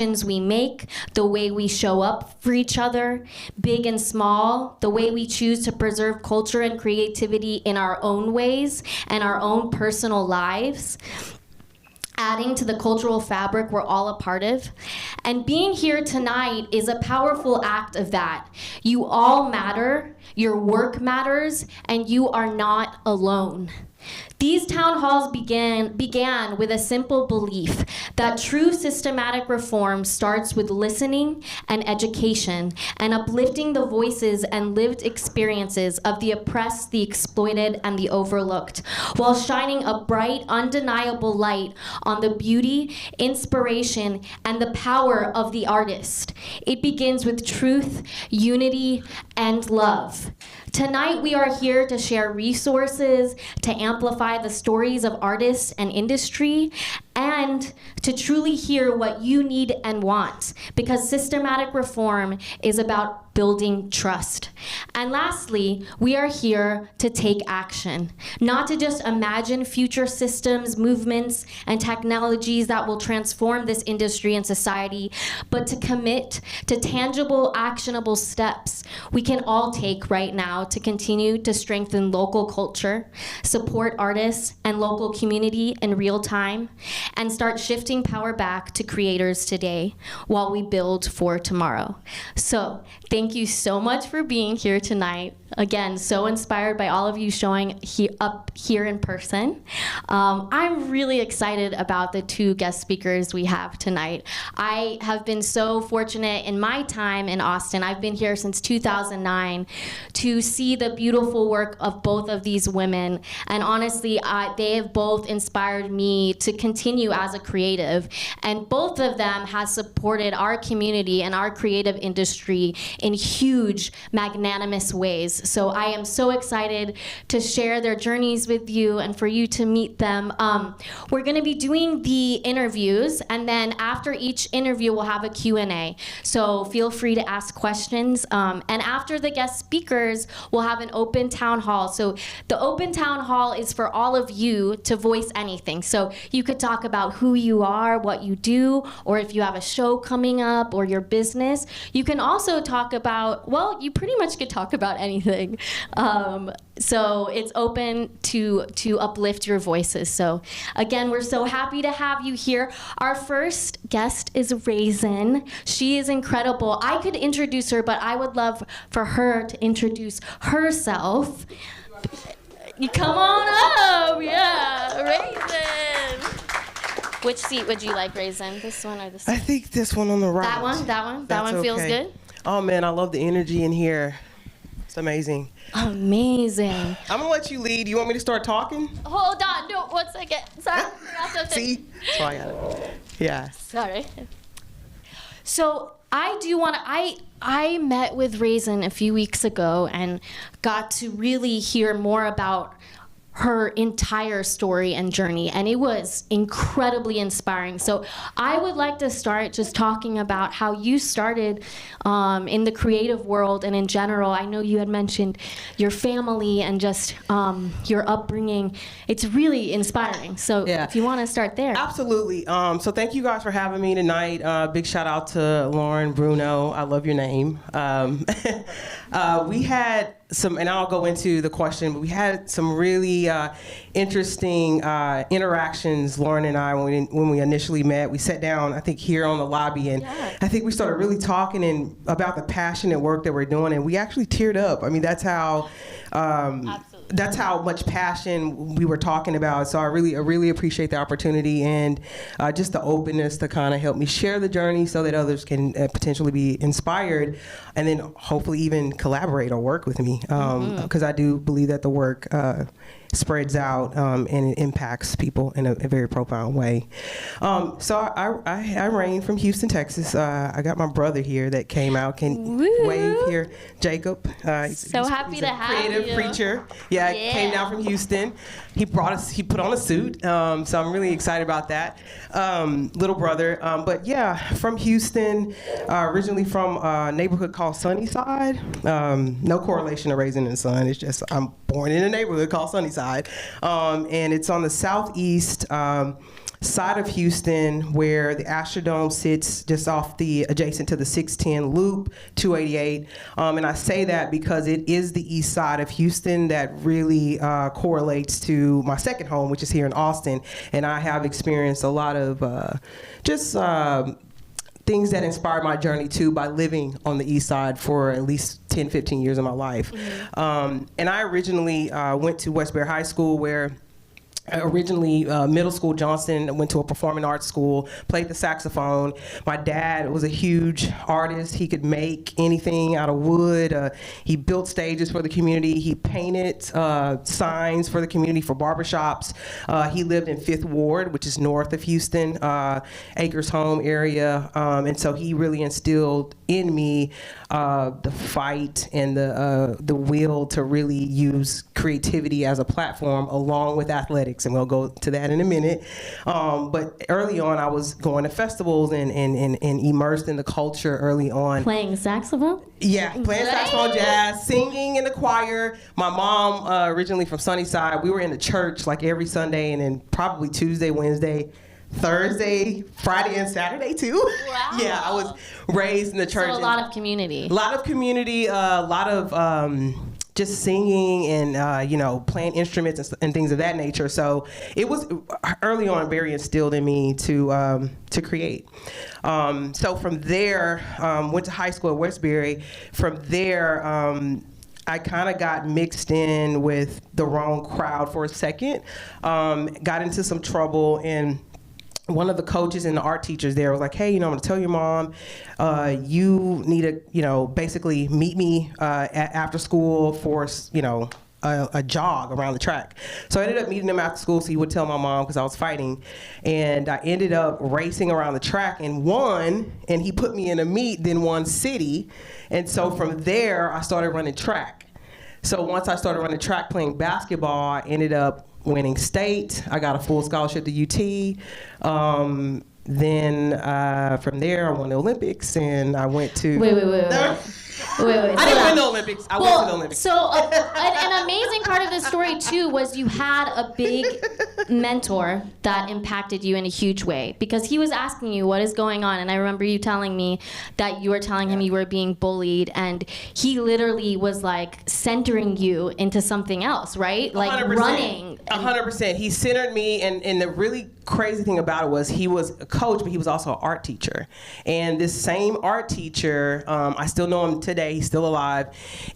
we make, the way we show up for each other, big and small, the way we choose to preserve culture and creativity in our own ways and our own personal lives, adding to the cultural fabric we're all a part of. And being here tonight is a powerful act of that. You all matter, your work matters, and you are not alone. These town halls began with a simple belief that true systematic reform starts with listening and education and uplifting the voices and lived experiences of the oppressed, the exploited, and the overlooked, while shining a bright, undeniable light on the beauty, inspiration, and the power of the artist. It begins with truth, unity, and love. Tonight, we are here to share resources, to amplify the stories of artists and industry, and to truly hear what you need and want, because systematic reform is about building trust. And lastly, we are here to take action, not to just imagine future systems, movements, and technologies that will transform this industry and society, but to commit to tangible, actionable steps we can all take right now to continue to strengthen local culture, support artists and local community in real time, and start shifting power back to creators today while we build for tomorrow. So, thank you so much for being here tonight. Again, so inspired by all of you showing up here in person. I'm really excited about the two guest speakers we have tonight. I have been so fortunate in my time in Austin, I've been here since 2009, to see the beautiful work of both of these women. And honestly, they have both inspired me to continue as a creative. And both of them have supported our community and our creative industry in huge, magnanimous ways. So I am so excited to share their journeys with you and for you to meet them. We're going to be doing the interviews, and then after each interview, we'll have a Q&A. So feel free to ask questions. And after the guest speakers, we'll have an open town hall. So the open town hall is for all of you to voice anything. So you could talk about who you are, what you do, or if you have a show coming up or your business. You can also talk about, well, you pretty much could talk about anything. So it's open to uplift your voices. So again, we're so happy to have you here. Our first guest is Raasin. She is incredible. I could introduce her, but I would love for her to introduce herself. You come on up, yeah, Raasin. Which seat would you like, Raasin? This one or this one? I think this one on the right. That one? That one feels good? Oh man, I love the energy in here. It's amazing. Amazing. I'm gonna let you lead. You want me to start talking? Hold on, no, 1 second. Sorry. See? So I got it. Yeah. Sorry. So I do want to, I met with Raasin a few weeks ago and got to really hear more about her entire story and journey, and it was incredibly inspiring. So I would like to start just talking about how you started in the creative world and in general. I know you had mentioned your family and just your upbringing. It's really inspiring. So yeah. If you want to start there. Absolutely. So thank you guys for having me tonight. Big shout out to Lauren, Bruno. I love your name. We had some, and I'll go into the question, but we had some really interesting interactions, Lauren and I, when we initially met. We sat down, I think, here on the lobby, and yeah. I think we started really talking about the passionate work that we're doing, and we actually teared up. I mean, that's how that's how much passion we were talking about. So I really appreciate the opportunity and just the openness to kind of help me share the journey so that others can potentially be inspired and then hopefully even collaborate or work with me. Because I do believe that the work spreads out and it impacts people in a very profound way. So I reign from Houston, Texas. I got my brother here that came out. Can wave here, Jacob. He's happy to have you. Creative preacher. Yeah, came down from Houston. He put on a suit. So I'm really excited about that. Little brother. But yeah, from Houston, originally from a neighborhood called Sunnyside. No correlation to raising in the sun. It's just I'm born in a neighborhood called Sunnyside. And it's on the southeast side of Houston where the Astrodome sits just off the adjacent to the 610 loop, 288. And I say that because it is the east side of Houston that really correlates to my second home, which is here in Austin. And I have experienced a lot of things that inspired my journey too by living on the east side for at least 10, 15 years of my life. And I originally went to Westbury High School, where originally middle school Johnston, went to a performing arts school, played the saxophone. My dad was a huge artist. He could make anything out of wood. He built stages for the community. He painted signs for the community for barbershops. He lived in 5th Ward, which is north of Houston, Acres Home area. And so he really instilled in me the fight and the will to really use creativity as a platform along with athletics. And we'll go to that in a minute. But early on, I was going to festivals and immersed in the culture early on. Playing saxophone? Yeah, playing saxophone, jazz, singing in the choir. My mom, originally from Sunnyside, we were in the church like every Sunday, and then probably Tuesday, Wednesday, Thursday, Friday, and Saturday too. Wow. Yeah, I was raised in the church. So a lot of community. A lot of community, a lot of just singing and playing instruments and things of that nature. So it was early on very instilled in me to create. So from there, went to high school at Westbury. From there, I kind of got mixed in with the wrong crowd for a second. Got into some trouble, and one of the coaches and the art teachers there was like, hey, I'm going to tell your mom, you need to, basically meet me after school for, a jog around the track. So I ended up meeting him after school so he would tell my mom because I was fighting. And I ended up racing around the track and won, and he put me in a meet, then won city. And so from there, I started running track. So once I started running track playing basketball, I ended up winning state. I got a full scholarship to UT. Then from there, I won the Olympics, and I went to... Wait. I didn't win the Olympics. I went to the Olympics. So an amazing part of the story, too, was you had a big mentor that impacted you in a huge way, because he was asking you what is going on. And I remember you telling me that you were telling him you were being bullied, and he literally was like centering you into something else, right? Like 100%. Running. 100%. He centered me, and the really crazy thing about it was he was a coach, but he was also an art teacher. And this same art teacher, I still know him today, he's still alive,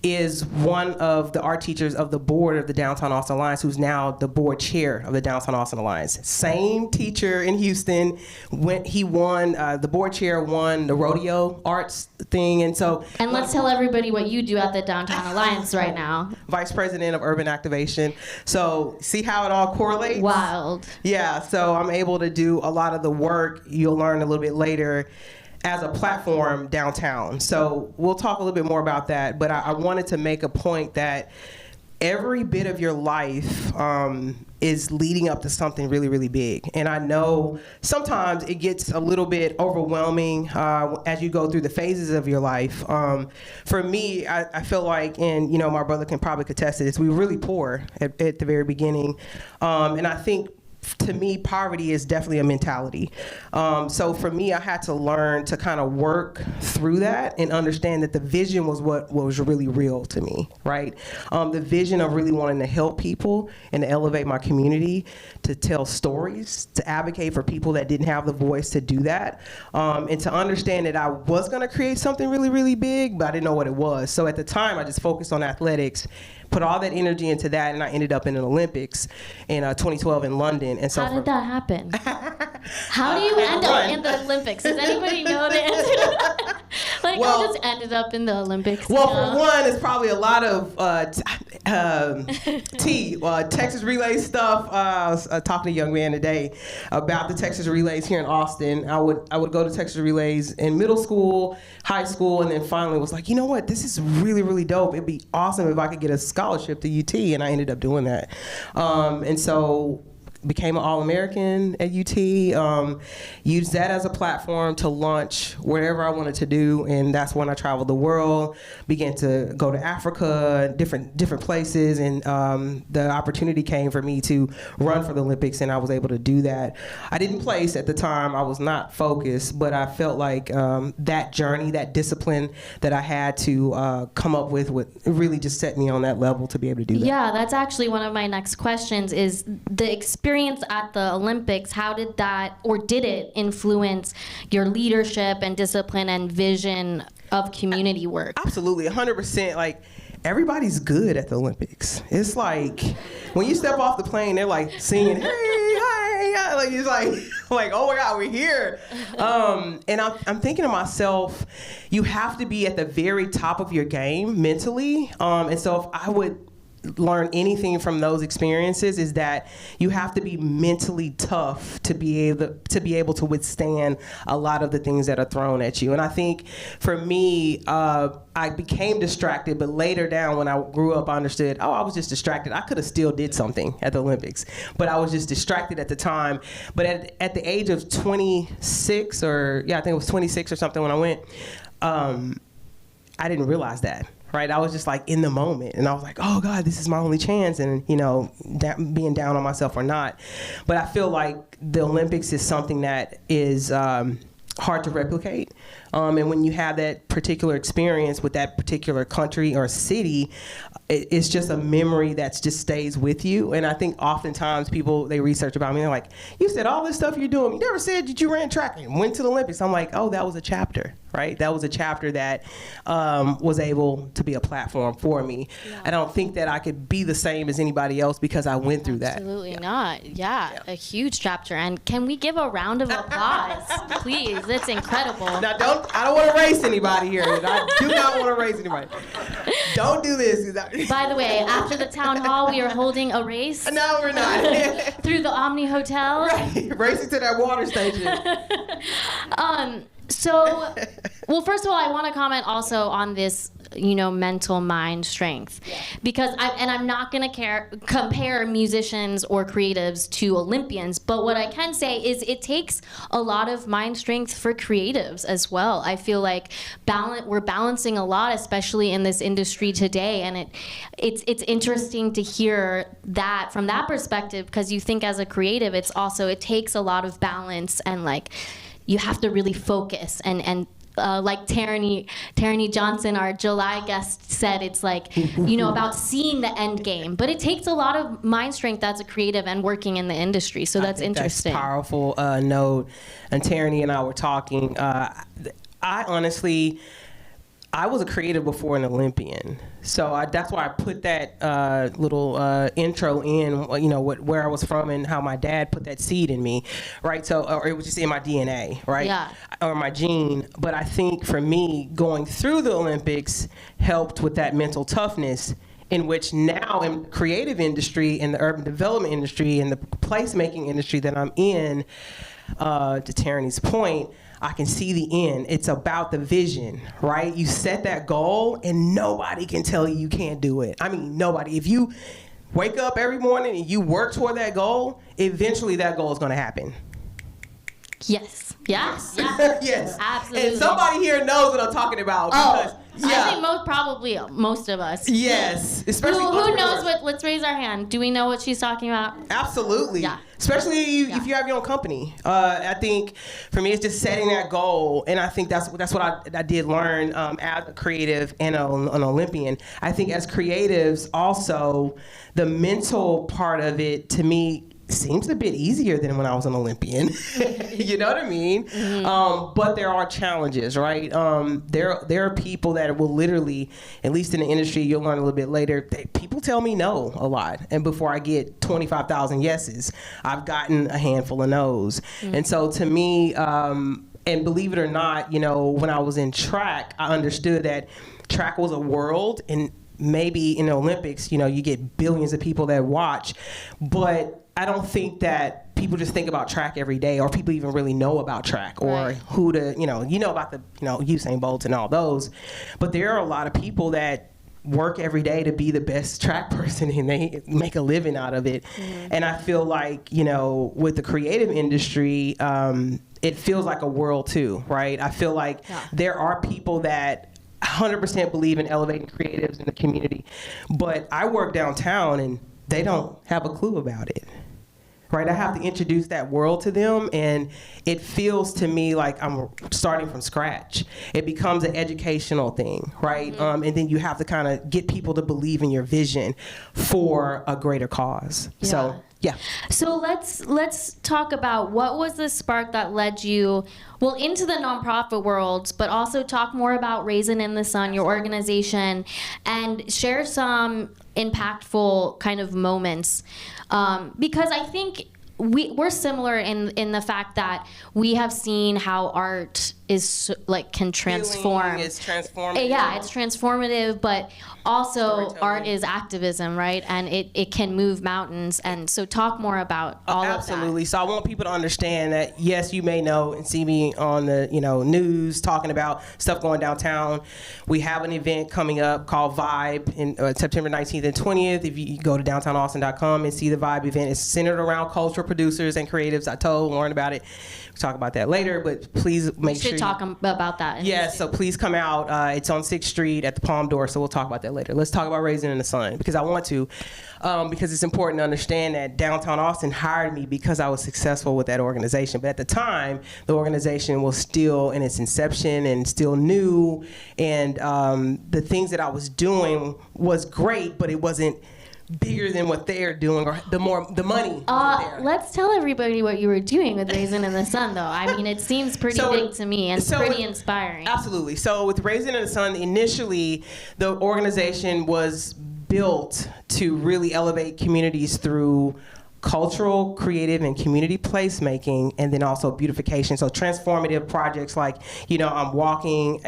is one of the art teachers of the board of the Downtown Austin Alliance, who's now the board chair of the Downtown Austin Alliance. Same teacher in Houston. He won, the board chair won the rodeo arts thing. And so... And let's tell everybody what you do at the Downtown Alliance right now. Vice President of Urban Activation. So see how it all correlates? Wild. Yeah, so I'm able to do a lot of the work you'll learn a little bit later as a platform downtown. So we'll talk a little bit more about that, but I wanted to make a point that every bit of your life is leading up to something really, really big. And I know sometimes it gets a little bit overwhelming as you go through the phases of your life. For me, I feel like, and my brother can probably contest to this, we were really poor at the very beginning. And I think to me, poverty is definitely a mentality. So for me, I had to learn to kind of work through that and understand that the vision was what was really real to me, right? The vision of really wanting to help people and to elevate my community, to tell stories, to advocate for people that didn't have the voice to do that, and to understand that I was going to create something really, really big, but I didn't know what it was. So at the time, I just focused on athletics, put all that energy into that, and I ended up in an Olympics in 2012 in London. And so how did that happen? How do you end up in the Olympics? Does anybody know the answer to that? I just ended up in the Olympics. Well, for one, it's probably a lot of Texas relay stuff. I was talking to a young man today about the Texas relays here in Austin. I would go to Texas relays in middle school, high school, and then finally was like, you know what, this is really, really dope. It'd be awesome if I could get a scholarship to UT, and I ended up doing that. And so became an All-American at UT, used that as a platform to launch whatever I wanted to do, and that's when I traveled the world, began to go to Africa, different places, and the opportunity came for me to run for the Olympics, and I was able to do that. I didn't place at the time, I was not focused, but I felt like that journey, that discipline that I had to come up with really just set me on that level to be able to do that. Yeah, that's actually one of my next questions is the experience at the Olympics. How did that, or did it influence your leadership and discipline and vision of community work? Absolutely, 100%. Like, everybody's good at the Olympics. It's like, when you step off the plane, they're like singing, hey, hi, yeah. Like, it's like, oh my God, we're here. And I'm thinking to myself, you have to be at the very top of your game mentally. And so if I would learn anything from those experiences, is that you have to be mentally tough to be able to withstand a lot of the things that are thrown at you. And I think for me, I became distracted, but later down when I grew up, I understood, I was just distracted. I could have still did something at the Olympics, but I was just distracted at the time. But at the age of 26, I think it was 26 or something when I went, I didn't realize that. Right, I was just like in the moment, and I was like, "Oh God, this is my only chance," and being down on myself or not. But I feel like the Olympics is something that is hard to replicate, and when you have that particular experience with that particular country or city, it's just a memory that just stays with you. And I think oftentimes people, they research about me, they're like, "You said all this stuff you're doing. You never said that you ran track and went to the Olympics." I'm like, "Oh, that was a chapter." Right? That was a chapter that was able to be a platform for me. Yeah. I don't think that I could be the same as anybody else because I went through that. Absolutely not. Yeah, a huge chapter. And can we give a round of applause, please? It's incredible. Now, I don't want to race anybody here. I do not want to race anybody. Don't do this. By the way, after the town hall, we are holding a race. No, we're not. Through the Omni Hotel. Right, racing to that water station. So, well, first of all, I want to comment also on this, mental mind strength, because I'm not going to compare musicians or creatives to Olympians, but what I can say is it takes a lot of mind strength for creatives as well. I feel like we're balancing a lot, especially in this industry today, and it's interesting to hear that from that perspective, because you think as a creative, it takes a lot of balance and you have to really focus and like Tierney Johnson, our July guest, said, it's about seeing the end game. But it takes a lot of mind strength as a creative and working in the industry. So that's interesting. That's a powerful note. And Tierney and I were talking. I was a creative before an Olympian, so that's why I put that little intro in, where I was from and how my dad put that seed in me, right? So, or it was just in my DNA, right? Yeah. Or my gene. But I think for me, going through the Olympics helped with that mental toughness, in which now in the creative industry, in the urban development industry, in the placemaking industry that I'm in, to Tierney's point, I can see the end. It's about the vision, right? You set that goal and nobody can tell you can't do it. I mean, nobody. If you wake up every morning and you work toward that goal, eventually that goal is going to happen. Yes. Yes. Yes. Absolutely. And somebody here knows what I'm talking about. Because, I think most of us. Yes. Especially who knows what, let's raise our hand. Do we know what she's talking about? Absolutely. Yeah. Especially if you have your own company. I think for me, it's just setting that goal. And I think that's what I did learn as a creative and an Olympian. I think as creatives also, the mental part of it, to me, seems a bit easier than when I was an Olympian. You know what I mean? Mm-hmm. But there are challenges, right? There are people that will literally, at least in the industry, you'll learn a little bit later, people tell me no a lot. And before I get 25,000 yeses, I've gotten a handful of no's. Mm-hmm. And so to me, and believe it or not, when I was in track, I understood that track was a world, and maybe in the Olympics, you get billions of people that watch, but I don't think that people just think about track every day, or people even really know about track, or who to, about the, Usain Bolt and all those. But there are a lot of people that work every day to be the best track person, and they make a living out of it. And I feel like, you know, with the creative industry, it feels like a world too, right? I feel like there are people that 100% believe in elevating creatives in the community, but I work downtown and they don't have a clue about it. Right, I have to introduce that world to them, and it feels to me like I'm starting from scratch. It becomes an educational thing, right? And then you have to kind of get people to believe in your vision for a greater cause. Yeah. So, yeah. So let's talk about what was the spark that led you, well, into the nonprofit world, but also talk more about Raasin in the Sun, your organization, and share some impactful kind of moments. Because I think we're similar in the fact that we have seen how art is like can transform. It's transformative. Yeah, it's transformative, but also art is activism, right? And it can move mountains. And so talk more about all of that. Absolutely. So I want people to understand that, yes, you may know and see me on the news talking about stuff going downtown. We have an event coming up called Vibe in September 19th and 20th. If you go to downtownaustin.com and see the Vibe event, it's centered around cultural producers and creatives. I told Lauren about it. We'll talk about that later, but please make sure. We should talk about that. Yes, so please come out. It's on 6th Street at the Palm Door, so we'll talk about that later. Let's talk about Raasin in the Sun, because I want to, because it's important to understand that Downtown Austin hired me because I was successful with that organization. But at the time, the organization was still in its inception and still new, and the things that I was doing was great, but it wasn't bigger than what they're doing, or the money there. Let's tell everybody what you were doing with Raasin in the Sun, though. I mean, it seems pretty big to me and pretty inspiring. Absolutely. So with Raasin in the Sun, initially the organization was built to really elevate communities through cultural, creative, and community placemaking, and then also beautification. So transformative projects like, I'm walking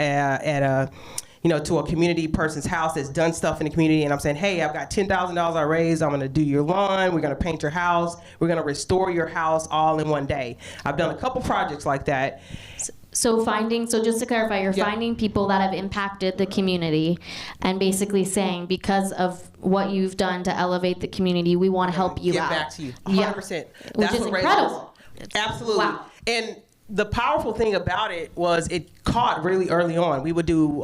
to a community person's house that's done stuff in the community, and I'm saying, hey, I've got $10,000 I raised, I'm gonna do your lawn, we're gonna paint your house, we're gonna restore your house all in one day. I've done a couple projects like that. So just to clarify, you're finding people that have impacted the community and basically saying, because of what you've done to elevate the community, we want to help you Give out. back to you, 100%. Which is incredible. Absolutely. Wow. And the powerful thing about it was it caught really early on. We would do,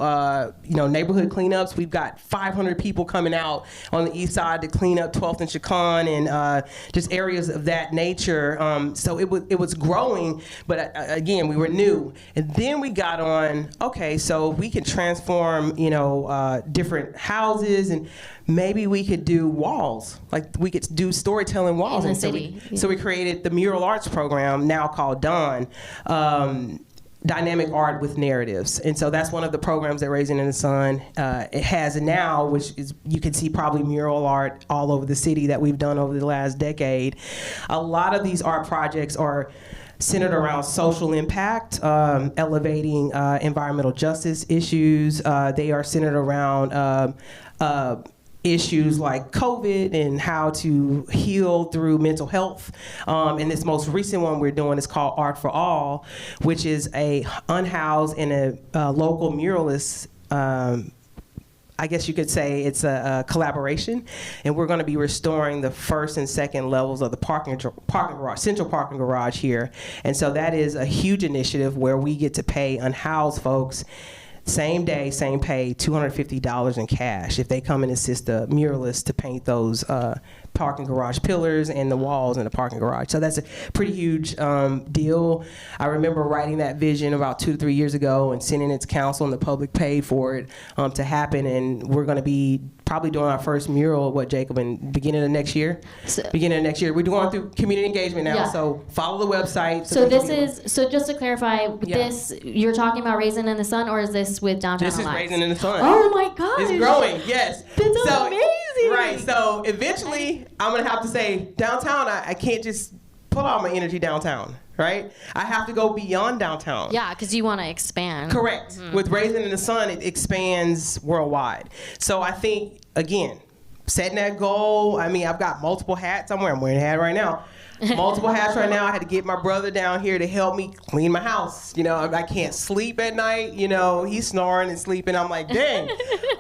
neighborhood cleanups. We've got 500 people coming out on the east side to clean up 12th and Chacon and just areas of that nature. So it was growing, but again, we were new. And then we got on, okay, so we can transform, different houses, and maybe we could do walls. Like we could do storytelling walls. In the city. So we created the mural arts program, now called Dawn. Dynamic art with narratives, and so that's one of the programs that Raasin in the Sun it has now, which is, you can see probably mural art all over the city that we've done over the last decade. A lot of these art projects are centered around social impact, elevating environmental justice issues. They are centered around issues like COVID and how to heal through mental health. And this most recent one we're doing is called Art for All, which is a unhoused and a local muralist. I guess you could say it's a collaboration, and we're going to be restoring the first and second levels of the parking garage, central parking garage here. And so that is a huge initiative where we get to pay unhoused folks same day, same pay, $250 in cash if they come and assist the muralist to paint those parking garage pillars and the walls in the parking garage. So that's a pretty huge deal. I remember writing that vision about 2 to 3 years ago and sending it to council, and the public paid for it to happen. And we're going to be probably doing our first mural, Jacob, in beginning of next year? Beginning of next year. We're going through community engagement now, so follow the website. So just to clarify, this, you're talking about Raasin in the Sun, or is this with Downtown This Alliance? is Raasin in the Sun. Oh my gosh. It's growing, yes. That's amazing. Right, so eventually I'm going to have to say, downtown, I can't just put all my energy downtown, right? I have to go beyond downtown. Yeah, because you want to expand. Correct. Mm-hmm. With Raasin in the Sun, it expands worldwide. So I think, again, setting that goal, I mean, I've got multiple hats. I'm wearing a hat right now. multiple hats right now. I had to get my brother down here to help me clean my house. You know, I can't sleep at night. You know, he's snoring and sleeping. I'm like, dang.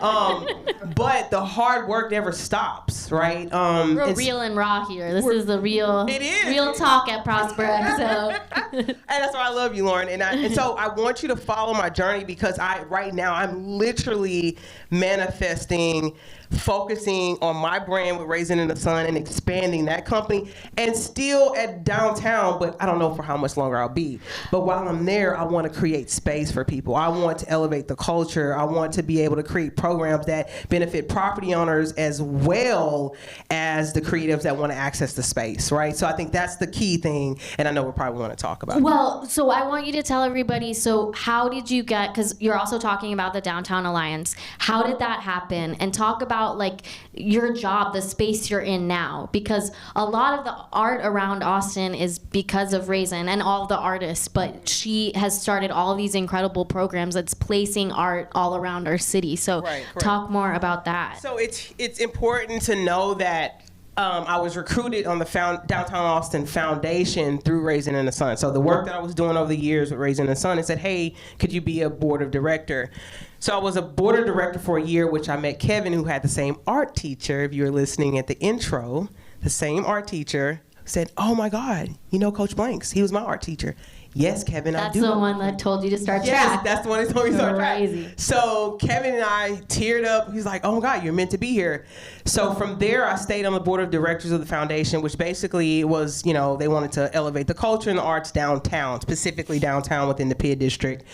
But the hard work never stops, right? We're real and raw here. This is the real, it is. real talk at Prospera. So. And that's why I love you, Lauren. And so I want you to follow my journey, because right now I'm literally manifesting, focusing on my brand with Raasin in the Sun and expanding that company, and still at downtown, but I don't know for how much longer I'll be. But while I'm there, I want to create space for people. I want to elevate the culture. I want to be able to create programs that benefit property owners as well as the creatives that want to access the space, right? So I think that's the key thing, and I know we'll probably want to talk about it. Well, so I want you to tell everybody, so how did you get, because you're also talking about the Downtown Alliance, how did that happen? And talk about like your job, the space you're in now, because a lot of the art around Austin is because of Raasin and all the artists, but she has started all these incredible programs that's placing art all around our city. So talk more about that. So it's important to know that I was recruited on the Downtown Austin Foundation through Raasin in the Sun. So the work that I was doing over the years with Raasin in the Sun, it said, hey, could you be a board of director? So I was a board of director for a year, which I met Kevin, who had the same art teacher, if you were listening at the intro, the same art teacher, who said, oh my God, you know Coach Blanks, he was my art teacher. Yes, Kevin, I do. That's the one that told you to start track. Yes, that's the one that told me to start track. Crazy. So Kevin and I teared up. He's like, oh my God, you're meant to be here. So from there, I stayed on the board of directors of the foundation, which basically was, you know, they wanted to elevate the culture and the arts downtown, specifically downtown within the Pitt District.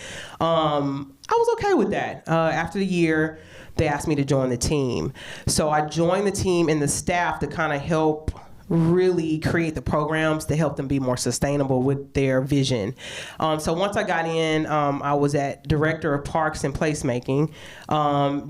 I was okay with that. After the year, they asked me to join the team. So I joined the team and the staff to kind of help really create the programs to help them be more sustainable with their vision. So once I got in, I was at Director of Parks and Placemaking,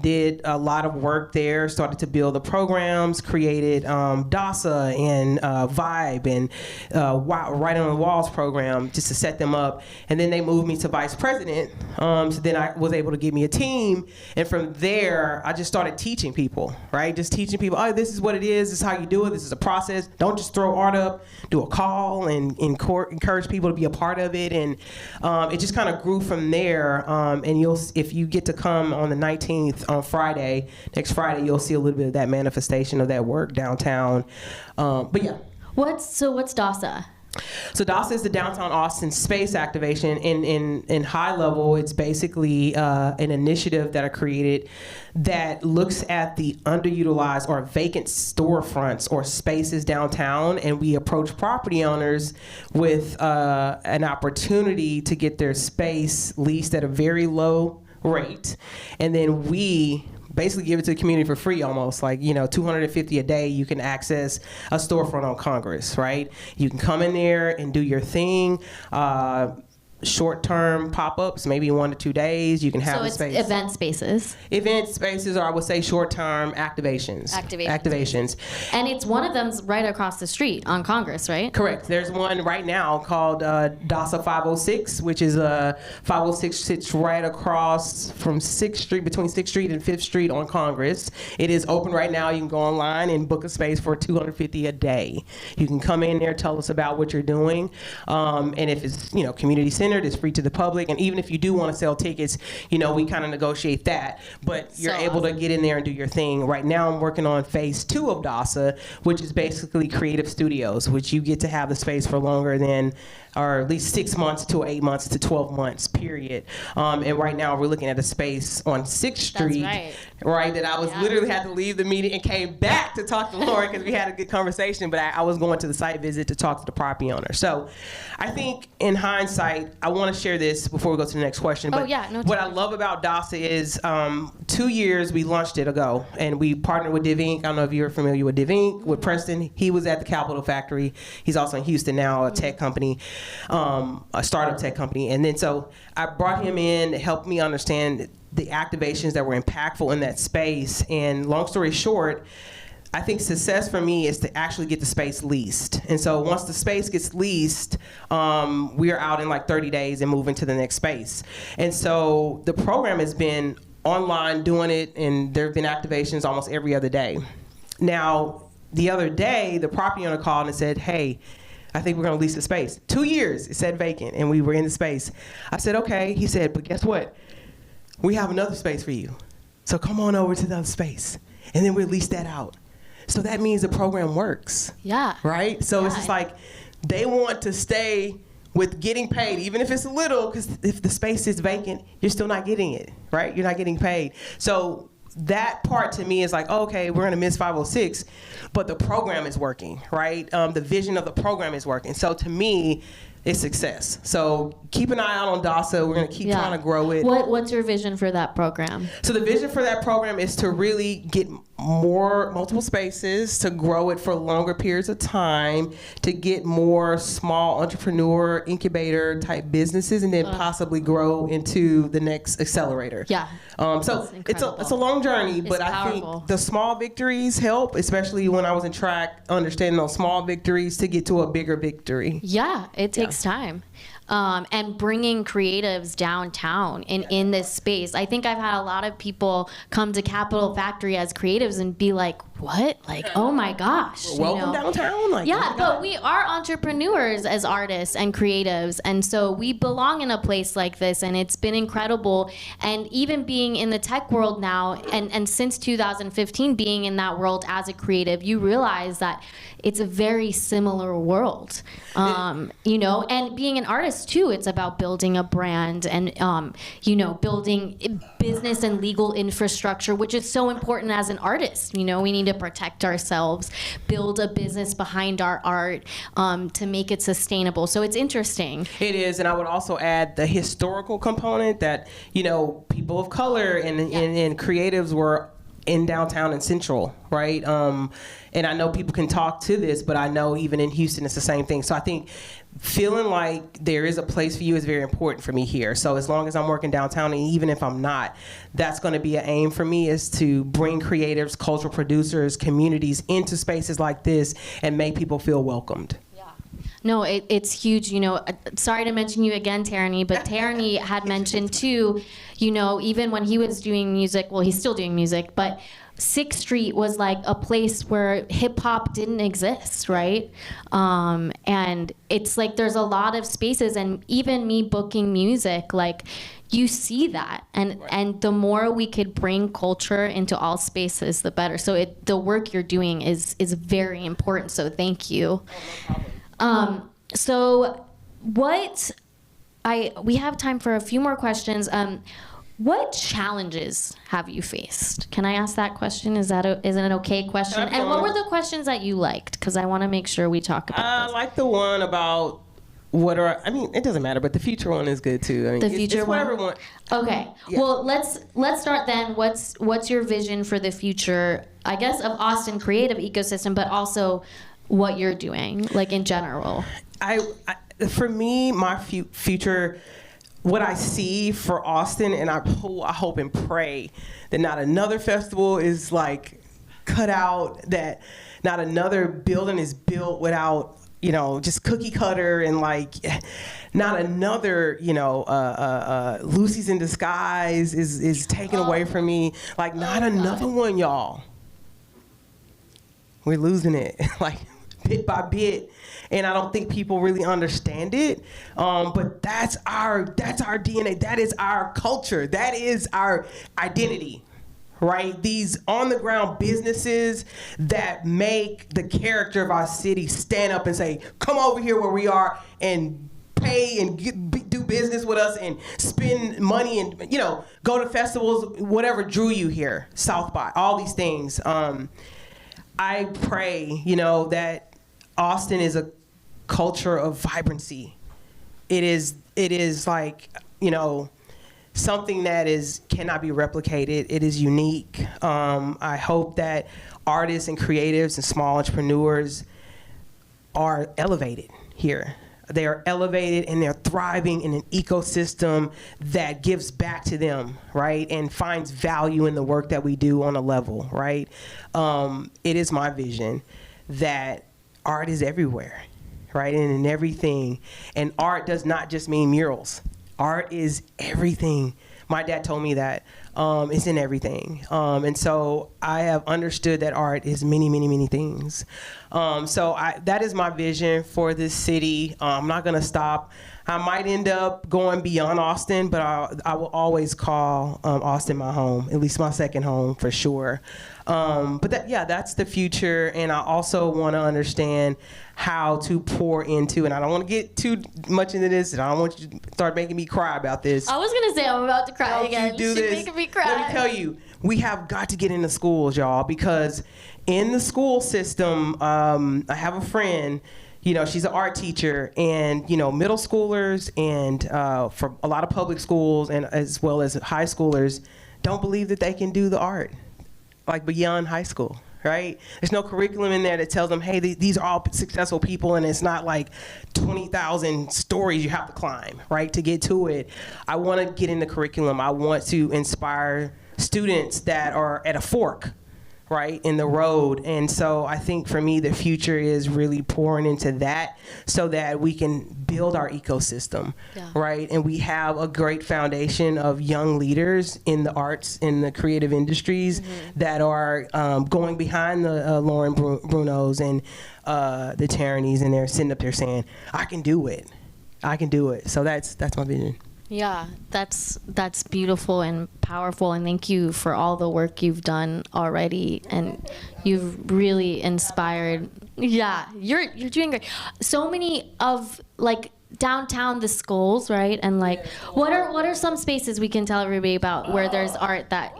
did a lot of work there, started to build the programs, created DASA and Vibe and Right on the Walls program just to set them up. And then they moved me to Vice President. So then I was able to give me a team. And from there, I just started teaching people, right? Just teaching people, oh, this is what it is. This is how you do it. This is a process. Don't just throw art up, do a call and encourage people to be a part of it. And it just kind of grew from there. And if you get to come on the 19th on Friday, next Friday, you'll see a little bit of that manifestation of that work downtown. But yeah. What's DASA? So DASA is the Downtown Austin Space Activation. In high level, it's basically an initiative that I created that looks at the underutilized or vacant storefronts or spaces downtown, and we approach property owners with an opportunity to get their space leased at a very low rate, and then we basically give it to the community for free, almost like, you know, $250 a day. You can access a storefront on Congress, right? You can come in there and do your thing. Short-term pop-ups, maybe 1 to 2 days. You can have a space. So it's event spaces. Event spaces, or I would say short-term activations. Activations. And it's one of them's right across the street on Congress, right? Correct. There's one right now called DASA 506, which is 506 sits right across from 6th Street, between 6th Street and 5th Street on Congress. It is open right now. You can go online and book a space for $250 a day. You can come in there, tell us about what you're doing, and if it's, you know, community centered, it's free to the public. And even if you do want to sell tickets, you know, we kind of negotiate that. But you're able to get in there and do your thing. Right now, I'm working on phase 2 of DASA, which is basically creative studios, which you get to have the space for longer than, or at least 6 months to 8 months to 12 months, period. And right now, we're looking at a space on 6th Street, right, that I was literally had to leave the meeting and came back to talk to Lauren because we had a good conversation, but I was going to the site visit to talk to the property owner. So I think in hindsight, I want to share this before we go to the next question. But what I love about DASA is 2 years we launched it ago, and we partnered with Div Inc. I don't know if you're familiar with Div Inc., with Preston. He was at the Capitol Factory. He's also in Houston now, a tech company, a startup tech company. And then so I brought him in to help me understand the activations that were impactful in that space. And long story short, I think success for me is to actually get the space leased. And so once the space gets leased, we're out in like 30 days and moving to the next space. And so the program has been online doing it, and there have been activations almost every other day. Now, the other day, the property owner called and said, hey, I think we're going to lease the space. 2 years, it said vacant, and we were in the space. I said, okay. He said, but guess what? We have another space for you. So come on over to the other space, and then we'll lease that out. So that means the program works. Yeah. Right? So it's just like they want to stay with getting paid, even if it's a little, because if the space is vacant, you're still not getting it, right? You're not getting paid. So that part to me is like, okay, we're going to miss 506, but the program is working, right? The vision of the program is working. So to me, it's success. So keep an eye out on DASA. We're going to keep trying to grow it. What's your vision for that program? So the vision for that program is to really get multiple spaces, to grow it for longer periods of time, to get more small entrepreneur incubator type businesses, and then possibly grow into the next accelerator. Yeah. So it's a long journey, but I think the small victories help, especially when I was in track, understanding those small victories to get to a bigger victory. Yeah, it takes time. And bringing creatives downtown in this space. I think I've had a lot of people come to Capital Factory as creatives and be like, what? Like, oh my gosh. Welcome downtown. Like, yeah, but we are entrepreneurs as artists and creatives. And so we belong in a place like this, and it's been incredible. And even being in the tech world now, and since 2015, being in that world as a creative, you realize that it's a very similar world. And being an artist too, it's about building a brand and, building business and legal infrastructure, which is so important as an artist. We need to protect ourselves, build a business behind our art to make it sustainable. So it's interesting. It is, and I would also add the historical component that, people of color and creatives were in downtown and central, right? And I know people can talk to this, but I know even in Houston it's the same thing. So I think feeling like there is a place for you is very important for me here. So as long as I'm working downtown, and even if I'm not, that's going to be an aim for me, is to bring creatives, cultural producers, communities into spaces like this and make people feel welcomed. No, it's huge. Sorry to mention you again, Tarani, but Tarani had mentioned too, even when he was doing music, well, he's still doing music, but 6th Street was like a place where hip hop didn't exist, right? And it's like there's a lot of spaces, and even me booking music, like you see that, and the more we could bring culture into all spaces, the better. So the work you're doing is very important. So thank you. So we have time for a few more questions. What challenges have you faced? Can I ask that question? Is it an okay question? And what were the questions that you liked? Because I want to make sure we talk about this. I like the one about it doesn't matter, but the future one is good too. The future one? Whatever one. Okay. Yeah. Well, let's start then. What's your vision for the future, I guess, of Austin creative ecosystem, but also what you're doing, like in general? For me, my future, what I see for Austin, and I hope and pray that not another festival is like cut out, that not another building is built without, just cookie cutter, and like not another, Lucy's in Disguise is taken away from me. Like not another one, y'all. We're losing it, like bit by bit. And I don't think people really understand it. But that's our DNA. That is our culture. That is our identity, right? These on-the-ground businesses that make the character of our city stand up and say, come over here where we are and pay and do business with us and spend money and, go to festivals, whatever drew you here, South by, all these things. I pray, that Austin is a culture of vibrancy. It is like, something that cannot be replicated. It is unique. I hope that artists and creatives and small entrepreneurs are elevated here. They are elevated and they're thriving in an ecosystem that gives back to them, right? And finds value in the work that we do on a level, right? It is my vision that art is everywhere, right? And in everything. And art does not just mean murals. Art is everything. My dad told me that it's in everything. And so I have understood that art is many, many, many things. So that is my vision for this city. I'm not going to stop. I might end up going beyond Austin, but I will always call Austin my home, at least my second home for sure. But that's the future. And I also want to understand how to pour into, and I don't want to get too much into this, and I don't want you to start making me cry about this. I was going to say I'm about to cry Don't again. you do She's this. making me cry. Let me tell you, we have got to get into schools, y'all, because in the school system, I have a friend, she's an art teacher, and, middle schoolers and for a lot of public schools and as well as high schoolers don't believe that they can do the art, like beyond high school. Right? There's no curriculum in there that tells them, hey, these are all successful people, and it's not like 20,000 stories you have to climb, right, to get to it. I want to get in the curriculum. I want to inspire students that are at a fork, right, in the road. And so I think for me, the future is really pouring into that so that we can build our ecosystem, right? And we have a great foundation of young leaders in the arts, in the creative industries that are going behind the Lauren Brunos and the Tyrannies, and they're sitting up there saying, I can do it. I can do it. So that's my vision. Yeah, that's beautiful and powerful, and thank you for all the work you've done already, and you've really inspired. Yeah, you're doing great. So many of downtown, the schools, right? And what are some spaces we can tell everybody about where there's art that?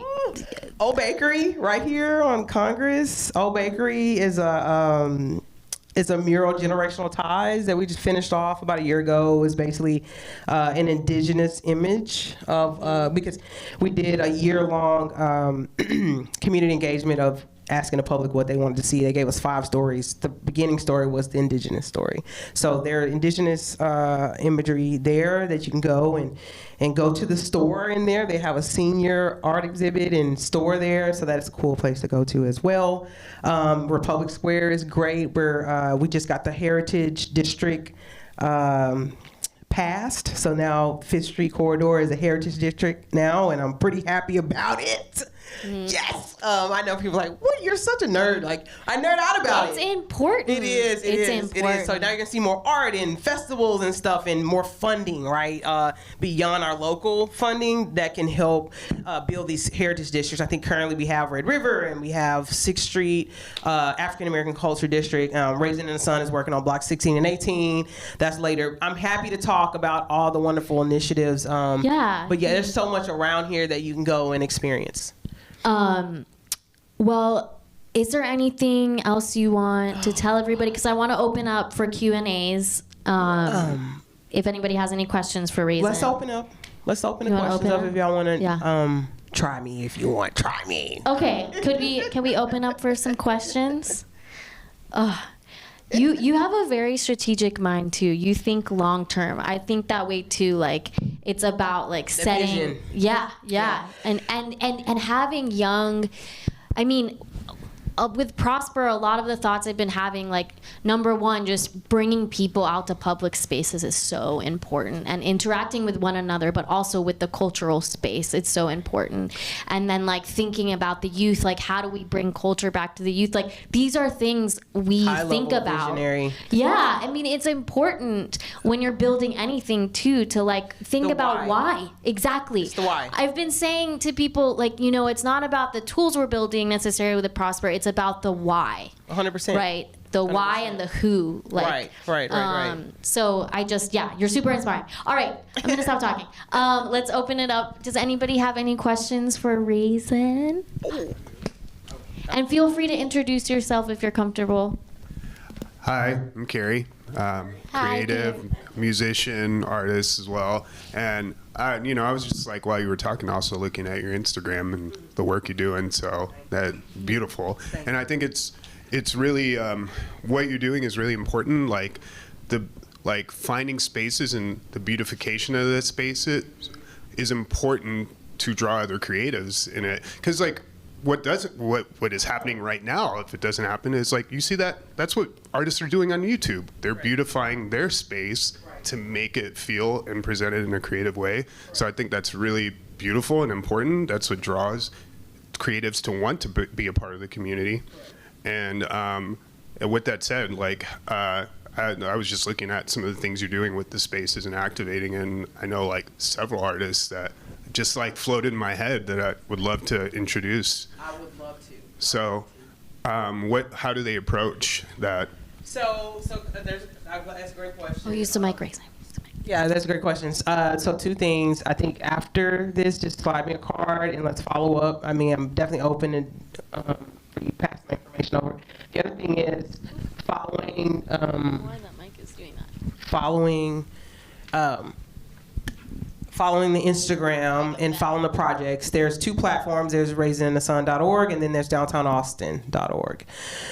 Old Bakery right here on Congress. Old Bakery is a mural, Generational Ties, that we just finished off about a year ago. It's basically an indigenous image of, because we did a year-long community engagement of asking the public what they wanted to see. They gave us 5 stories. The beginning story was the indigenous story. So there are indigenous imagery there that you can go and go to the store in there. They have a senior art exhibit and store there, so that's a cool place to go to as well. Republic Square is great. We just got the Heritage District passed, so now 5th Street Corridor is a Heritage District now, and I'm pretty happy about it. Yes. I know people are like, what? You're such a nerd. Like, I nerd out about it. It's important. It is. It important. is. So now you're going to see more art and festivals and stuff and more funding, right? Beyond our local funding that can help build these heritage districts. I think currently we have Red River and we have 6th Street African American Culture District. Raisin and the Sun is working on Block 16 and 18. That's later. I'm happy to talk about all the wonderful initiatives. But yeah, there's so much around here that you can go and experience. Well, is there anything else you want to tell everybody? Because I want to open up for Q&As. If anybody has any questions for Raasin. Let's open up. Let's open the questions up if y'all want to. Try me if you want. Try me. Okay. Can we open up for some questions? You have a very strategic mind too. You think long term. I think that way too. Like, it's about setting. Vision. Yeah. And having young. I mean, with Prosper, a lot of the thoughts I've been having, number one, just bringing people out to public spaces is so important, and interacting with one another, but also with the cultural space, it's so important. And then thinking about the youth, how do we bring culture back to the youth? These are things we think about. Visionary. Yeah, I mean, it's important when you're building anything too to think about why. Exactly. It's the why. I've been saying to people, it's not about the tools we're building necessarily with Prosper. It's about the why. 100%. Right. The 100%. Why and the who. Right. So you're super inspiring. All right. I'm going to stop talking. Let's open it up. Does anybody have any questions for Raasin? And feel free to introduce yourself if you're comfortable. Hi, I'm Carrie. Creative, musician, artist as well. And I was just while you were talking, also looking at your Instagram and the work you're doing. So that beautiful. And I think it's really what you're doing is really important. Finding spaces and the beautification of that space is important to draw other creatives in it. Because what is happening right now, if it doesn't happen, is you see that's what artists are doing on YouTube. They're beautifying their space to make it feel and present it in a creative way. So I think that's really beautiful and important. That's what draws creatives to want to be a part of the community. And with that said, like, I was just looking at some of the things you're doing with the spaces and activating, and I know like several artists that just like floated in my head that I would love to introduce. I would love to. So, how do they approach that? That's a great question. Oh, use the mic, Raasin. Yeah, that's a great question. So 2 things. I think after this, just slide me a card and let's follow up. I mean, I'm definitely open and for you pass my information over. The other thing is following. Why that mic is doing that? Following the Instagram and following the projects. There's 2 platforms. There's raisinthesun.org and then there's downtownaustin.org.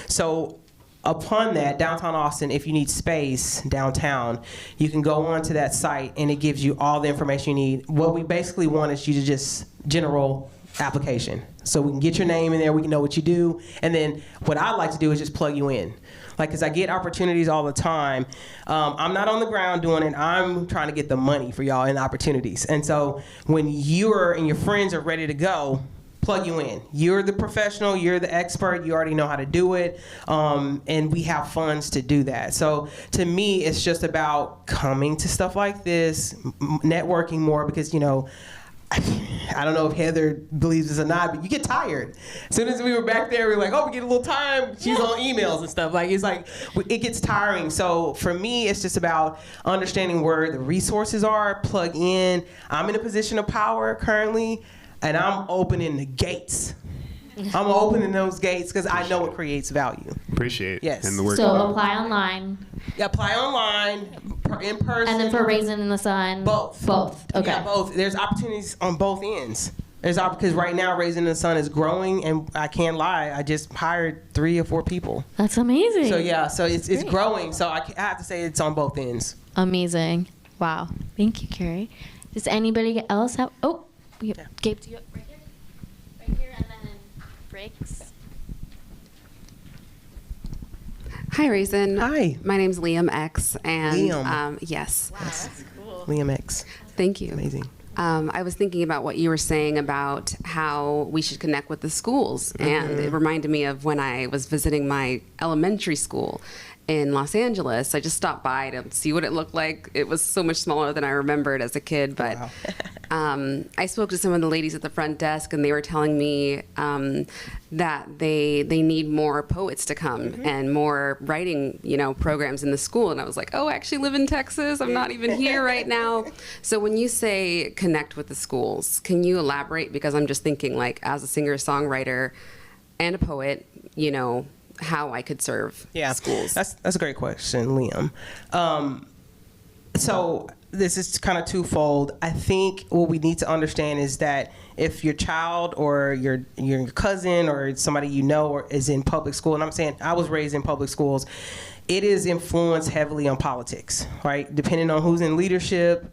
So upon that, downtown Austin, if you need space downtown, you can go onto that site and it gives you all the information you need. What we basically want is you to just general application. So we can get your name in there, we can know what you do, and then what I like to do is just plug you in. Like, because I get opportunities all the time. I'm not on the ground doing it. I'm trying to get the money for y'all and opportunities. And so when you and your friends are ready to go, plug you in. You're the professional, you're the expert, you already know how to do it, and we have funds to do that. So to me, it's just about coming to stuff like this, networking more, because, you know, I don't know if Heather believes this or not, but you get tired. As soon as we were back there, we were like, oh, we get a little time. She's on emails and stuff. Like, it's like, it gets tiring. So for me, it's just about understanding where the resources are, plug in. I'm in a position of power currently, and I'm opening the gates. I'm opening those gates because I know it creates value. Appreciate Yes. and the work. So apply online. Yeah, apply online, in person. And then for Raisin in the Sun? Both. Both. Okay. Yeah, both. There's opportunities on both ends. Because right now, Raisin in the Sun is growing, and I can't lie, I just hired 3 or 4 people. That's amazing. So yeah, so it's growing. So I have to say it's on both ends. Amazing. Wow. Thank you, Carrie. Does anybody else have? Oh, we gave to you right here. Right here, and then breaks. Hi, Raasin. Hi. My name's Liam X, and Liam. yes. Wow, that's cool. Liam X. Thank you. Amazing. I was thinking about what you were saying about how we should connect with the schools, and it reminded me of when I was visiting my elementary school in Los Angeles. I just stopped by to see what it looked like. It was so much smaller than I remembered as a kid, but I spoke to some of the ladies at the front desk, and they were telling me that they need more poets to come and more writing, programs in the school. And I was like, oh, I actually live in Texas. I'm not even here right now. So when you say connect with the schools, can you elaborate? Because I'm just thinking, like, as a singer-songwriter and a poet, how I could serve schools. That's a great question, Liam. So this is kind of twofold. I think what we need to understand is that if your child or your cousin or somebody you know or is in public school, and I'm saying I was raised in public schools, it is influenced heavily on politics, right? Depending on who's in leadership,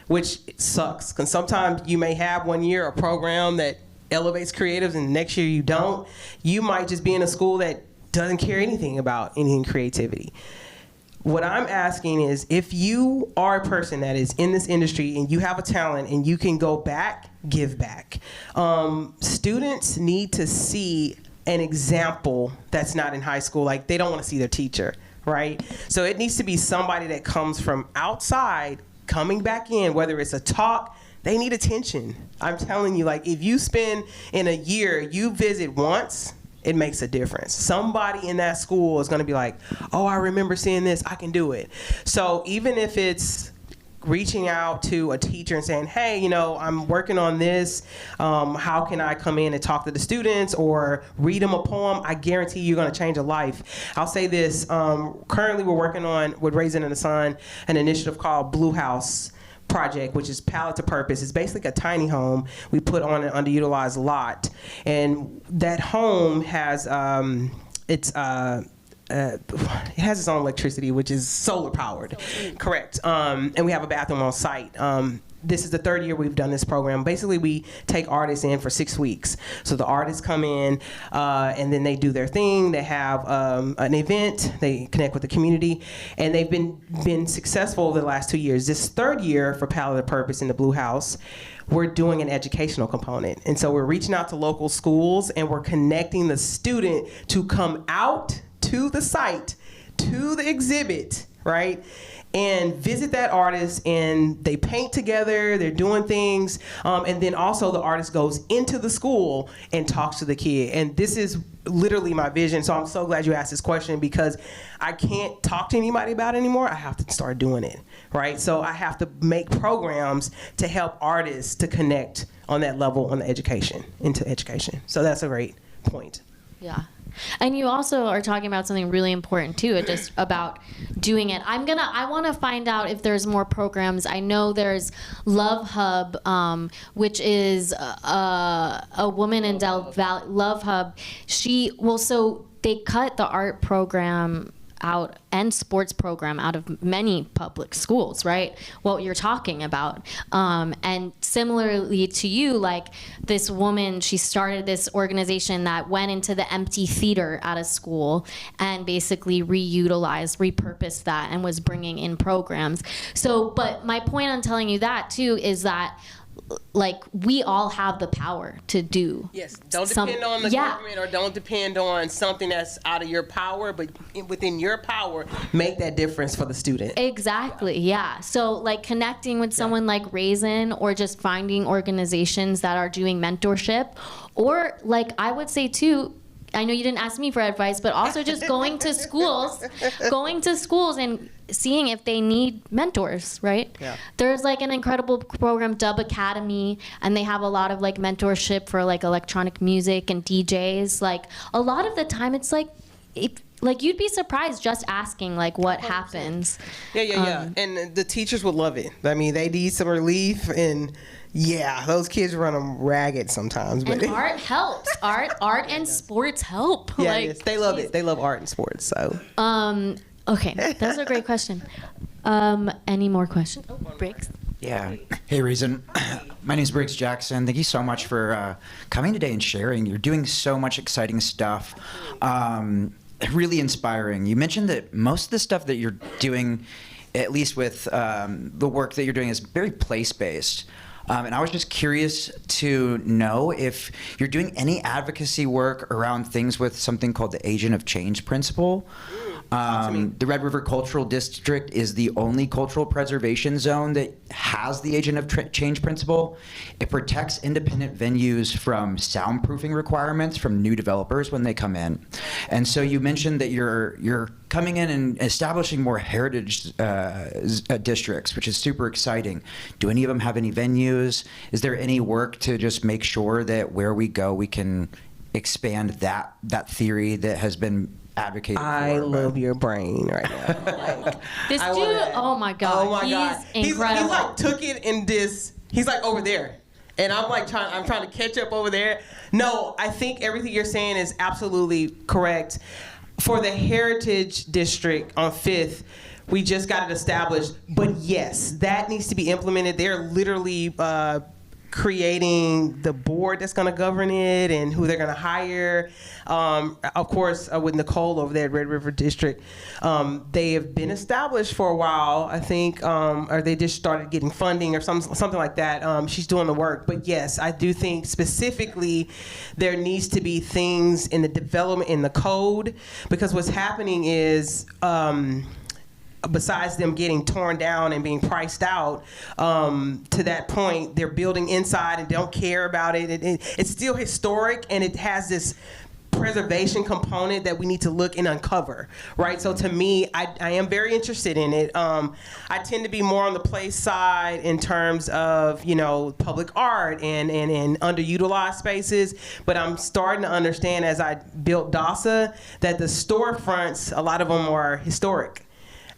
which sucks. Because sometimes you may have one year a program that elevates creatives and next year you don't. You might just be in a school that doesn't care anything about any creativity. What I'm asking is, if you are a person that is in this industry and you have a talent and you can go back, give back. Students need to see an example that's not in high school. Like, they don't want to see their teacher, right? So it needs to be somebody that comes from outside, coming back in, whether it's a talk. They need attention. I'm telling you, like, if you spend in a year, you visit once, it makes a difference. Somebody in that school is going to be like, oh, I remember seeing this, I can do it. So even if it's reaching out to a teacher and saying, hey, I'm working on this, how can I come in and talk to the students or read them a poem? I guarantee you're going to change a life. I'll say this, currently we're working on, with Raisin in the Sun, an initiative called Blue House Project, which is Palette to Purpose. It's basically a tiny home we put on an underutilized lot, and that home has it has its own electricity, which is solar powered. Correct. And we have a bathroom on site. this is the third year we've done this program. Basically, we take artists in for 6 weeks. So the artists come in, and then they do their thing. They have an event. They connect with the community, and they've been successful over the last 2 years. This third year for Palette of Purpose in the Blue House, we're doing an educational component. And so we're reaching out to local schools, and we're connecting the student to come out to the site, to the exhibit, right? And visit that artist, and they paint together, they're doing things, and then also the artist goes into the school and talks to the kid. And this is literally my vision, so I'm so glad you asked this question, because I can't talk to anybody about it anymore. I have to start doing it, right? So I have to make programs to help artists to connect on that level, on the education, into education. So that's a great point. Yeah. And you also are talking about something really important too, just about doing it. I want to find out if there's more programs. I know there's Love Hub, which is a woman in Del Valle. Love Hub. So they cut the art program out and sports program out of many public schools, right? What you're talking about. And similarly to you, like this woman, she started this organization that went into the empty theater at a school and basically repurposed that and was bringing in programs. So, but my point on telling you that too is that like we all have the power to do. Yes, don't depend on the government, or don't depend on something that's out of your power, but within your power, make that difference for the student. Exactly, yeah. So like connecting with someone like Raasin, or just finding organizations that are doing mentorship, or like I would say too, I know you didn't ask me for advice, but also just going to schools and seeing if they need mentors, right? Yeah. There's like an incredible program, Dub Academy, and they have a lot of like mentorship for like electronic music and DJs. Like a lot of the time it's like, like you'd be surprised just asking like what 100%. Happens. Yeah. And the teachers would love it. I mean, they need some relief, and yeah, those kids run them ragged sometimes. But and art helps. Art and sports help. Yeah, like, yes, they love it. They love art and sports. So. Okay, that's a great question. Any more questions? Oh, Briggs. Yeah. Hey, Raasin. My name is Briggs Jackson. Thank you so much for coming today and sharing. You're doing so much exciting stuff. Really inspiring. You mentioned that most of the stuff that you're doing, at least with the work that you're doing, is very place-based. And I was just curious to know if you're doing any advocacy work around things with something called the Agent of Change principle. The Red River Cultural District is the only cultural preservation zone that has the Agent of Change principle. It protects independent venues from soundproofing requirements from new developers when they come in. And so you mentioned that you're coming in and establishing more heritage districts, which is super exciting. Do any of them have any venues? Is there any work to just make sure that where we go, we can expand that theory that has been advocated for? I love your brain right now. Like, this dude, oh my God, he's incredible. He like took it in this. He's like over there, and I'm like trying to catch up over there. No, I think everything you're saying is absolutely correct. For the Heritage District on 5th, we just got it established. But yes, that needs to be implemented. They're literally creating the board that's going to govern it and who they're going to hire. Of course, with Nicole over there at Red River District, they have been established for a while, I think, or they just started getting funding or something like that. She's doing the work. But yes, I do think specifically there needs to be things in the development, in the code, because what's happening is, besides them getting torn down and being priced out, to that point, they're building inside and don't care about it. It's still historic, and it has this preservation component that we need to look and uncover, right? So to me, I am very interested in it. I tend to be more on the place side in terms of, public art and underutilized spaces, but I'm starting to understand as I built DASA that the storefronts, a lot of them are historic.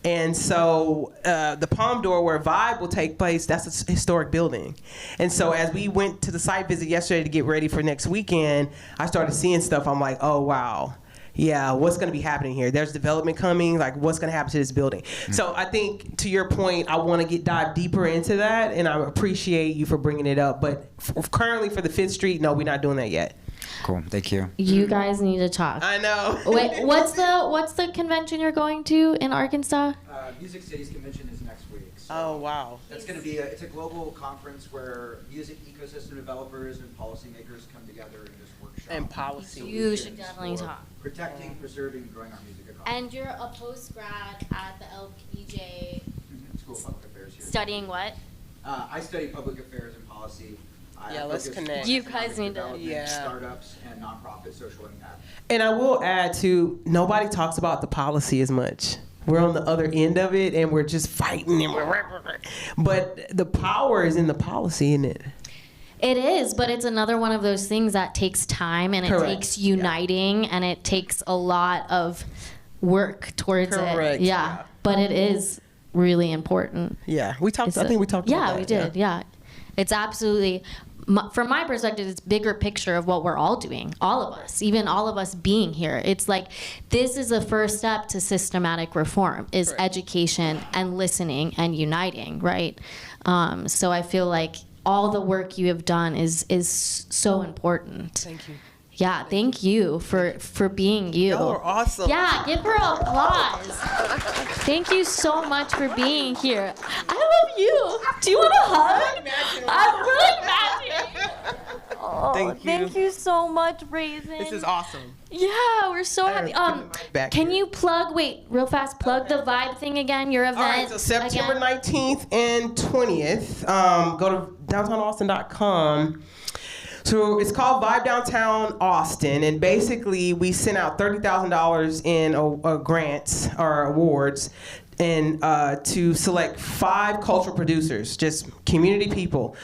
And so the Palm Door, where Vibe will take place, that's a historic building. And so as we went to the site visit yesterday to get ready for next weekend, I started seeing stuff. I'm like, oh, wow. what's going to be happening here? There's development coming. Like, what's going to happen to this building? So I think, to your point, I want to dive deeper into that, and I appreciate you for bringing it up. But currently for the 5th Street, no, we're not doing that yet. Cool. Thank you. You guys need to talk. I know. Wait, what's the convention you're going to in Arkansas? Music Cities Convention is next week. So Oh, wow. That's going to be it's a global conference where music ecosystem developers and policymakers come together in this workshop. And policy. You should definitely for talk. Protecting, preserving, and growing our music economy. And you're a post-grad at the LPJ School of Public Affairs here. studying what? I study public affairs and policy. Yeah, let's focus connect. on You economic guys need to- development, Yeah. startups and nonprofit social impact. And I will add, too, nobody talks about the policy as much. We're on the other end of it, and we're just fighting. But the power is in the policy, isn't it? It is, but it's another one of those things that takes time, and it Correct. takes uniting, and it takes a lot of work towards Correct. it. Yeah, but it is really important. Yeah, we talked. It's I think we talked about Yeah, that. we did. Yeah. It's absolutely, from my perspective, it's bigger picture of what we're all doing, all of us, even all of us being here. It's like, this is the first step to systematic reform, is Correct. education and listening and uniting, right? So I feel like all the work you have done is so important. Thank you. Yeah, thank you for being you. Y'all are awesome. Yeah, give her applause. Thank you so much for being here. I love you. Do you want a hug? I'm really matching. Oh, Thank you. Thank you so much, Raasin. This is awesome. Yeah, we're so happy. Give the mic back Can here. you plug? Wait, real fast. Plug the Vibe thing again. Your event. All right, so September again. 19th and 20th. Go to downtownaustin.com. So it's called Vibe Downtown Austin, and basically we sent out $30,000 in grants or awards, and to select 5 cultural producers, just community people.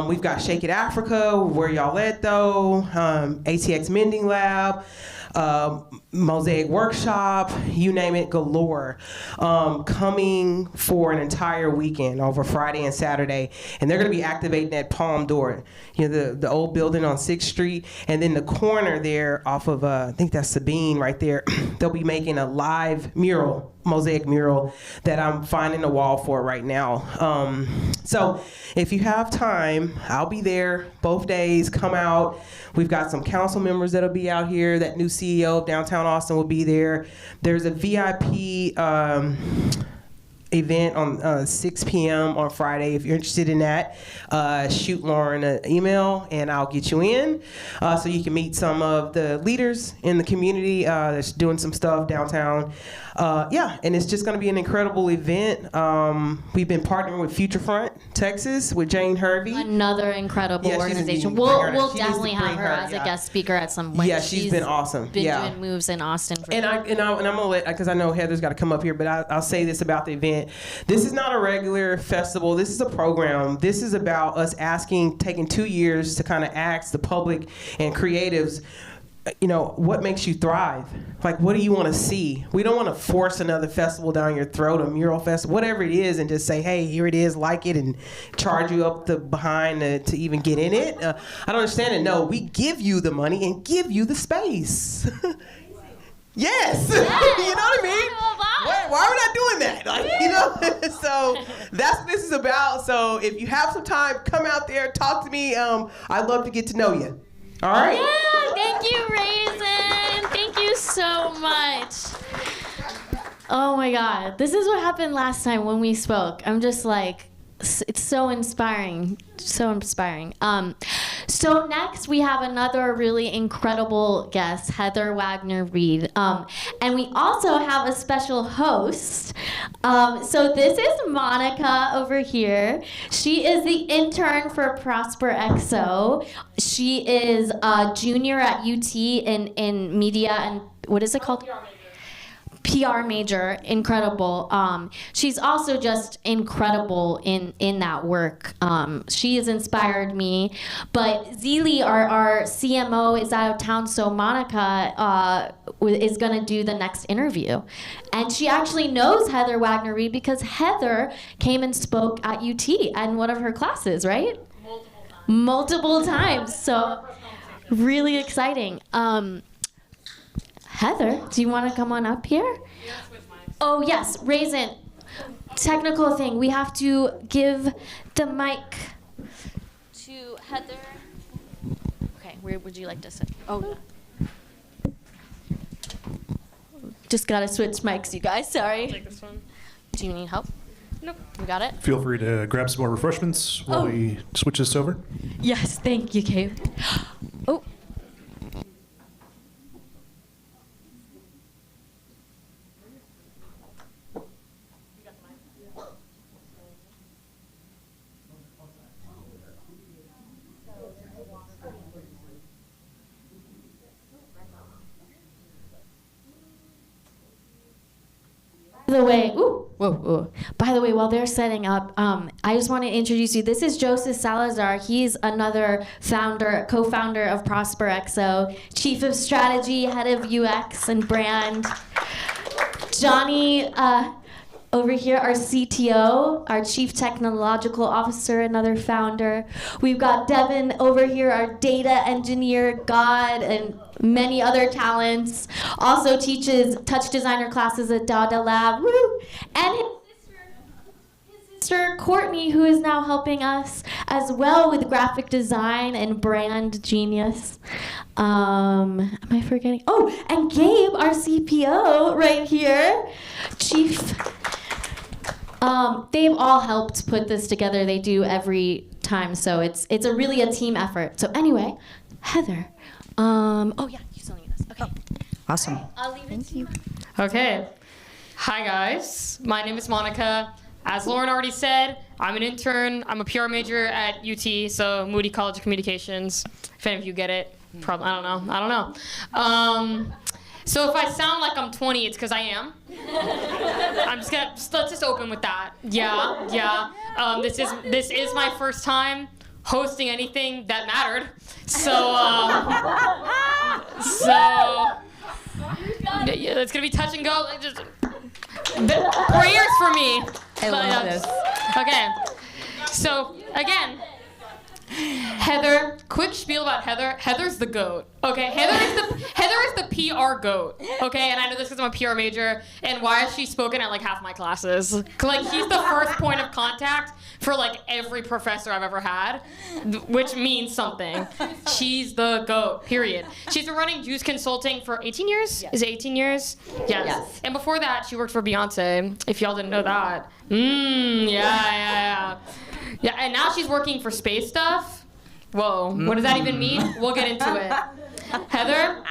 We've got Shake It Africa, Where Y'all At Though, ATX Mending Lab, Mosaic Workshop, you name it, galore, coming for an entire weekend over Friday and Saturday. And they're going to be activating that Palm Door, the old building on 6th Street. And then the corner there off of, I think that's Sabine right there, they'll be making a live mural, mosaic mural, that I'm finding a wall for right now. So if you have time, I'll be there both days. Come out. We've got some council members that'll be out here. That new CEO of Downtown Austin will be there. There's a VIP event on 6 p.m. on Friday. If you're interested in that, shoot Lauren an email and I'll get you in, so you can meet some of the leaders in the community that's doing some stuff downtown. And it's just going to be an incredible event. We've been partnering with Future Front Texas with Jane Hervey. Another incredible Yeah, she's organization. bring her. We'll She needs to definitely have bring her her, as a yeah. guest speaker at some point. Yeah, she's been awesome. Been Yeah. doing moves in Austin for And I'm gonna let, because I know Heather's got to come up here, but I'll say this about the event. This is not a regular festival. This is a program. This is about us taking 2 years to kind of ask the public and creatives, what makes you thrive? Like, what do you want to see? We don't want to force another festival down your throat, a mural festival, whatever it is, and just say, hey, here it is, like it, and charge you up the behind to even get in it. I don't understand it. No, we give you the money and give you the space. Yes. You know what I mean? Why are we not doing that? So that's what this is about. So if you have some time, come out there, talk to me. I'd love to get to know you. All right? Yeah, thank you, Raasin. Thank you so much. Oh my God, this is what happened last time when we spoke. I'm just like, it's so inspiring, so inspiring. So next we have another really incredible guest, Heather Wagner Reed, and we also have a special host. So this is Monica over here. She is the intern for Prosper XO. She is a junior at UT in media and what is it called? PR major, incredible. She's also just incredible in that work. She has inspired me. But Zeely, our CMO, is out of town, so Monica is going to do the next interview. And she actually knows Heather Wagner Reed because Heather came and spoke at UT in one of her classes, right? Multiple times. So really exciting. Heather, do you want to come on up here? Oh, yes, Raasin. Technical thing. We have to give the mic to Heather. Okay, where would you like to sit? Oh, just gotta switch mics, you guys. Sorry. Take this one. Do you need help? Nope. You got it? Feel free to grab some more refreshments while we switch this over. Yes, thank you, Kate. Oh. By the way, By the way, while they're setting up, I just want to introduce you. This is Joseph Salazar. He's another co-founder of ProsperXO, chief of strategy, head of UX and brand. Johnny, over here, our CTO, our chief technological officer, another founder. We've got Devin over here, our data engineer, God, and many other talents. Also teaches touch designer classes at Dada Lab. Woo! And his sister Courtney, who is now helping us as well with graphic design and brand genius. Am I forgetting? Oh, and Gabe, our CPO, right here, chief. They've all helped put this together. They do every time, so it's really a team effort. So anyway, Heather. Oh yeah, you still need this. Okay. Awesome. I'll leave it to you. Okay. Hi, guys. My name is Monica. As Lauren already said, I'm an intern. I'm a PR major at UT, so Moody College of Communications. If any of you get it, probably, I don't know. So if I sound like I'm 20, it's because I am. Let's just open with that. Yeah. This is my first time hosting anything that mattered. So it's gonna be touch and go. Just prayers for me. I love this. Okay. So again, Heather. Quick spiel about Heather. Heather's the GOAT. Okay. Heather is the PR GOAT. Okay. And I know this because I'm a PR major. And why has she spoken at like half my classes? Like she's the first point of contact for like every professor I've ever had, which means something. She's the GOAT, period. She's been running Juice Consulting for 18 years? Yes. Is it 18 years? Yes. And before that, she worked for Beyonce, if y'all didn't know that. Yeah, and now she's working for space stuff. Whoa, what does that even mean? We'll get into it. Heather,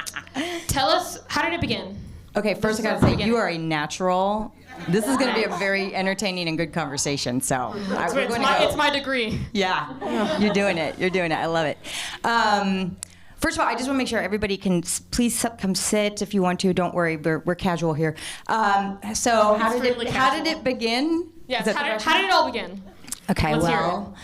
tell us, how did it begin? Okay, first I gotta say, you are a natural. This is gonna be a very entertaining and good conversation, so It's my degree. Yeah, you're doing it. I love it. First of all, I just want to make sure everybody can please come sit if you want to. Don't worry, we're casual here. So how did it begin? Yes, how did it all begin? Okay, Let's well,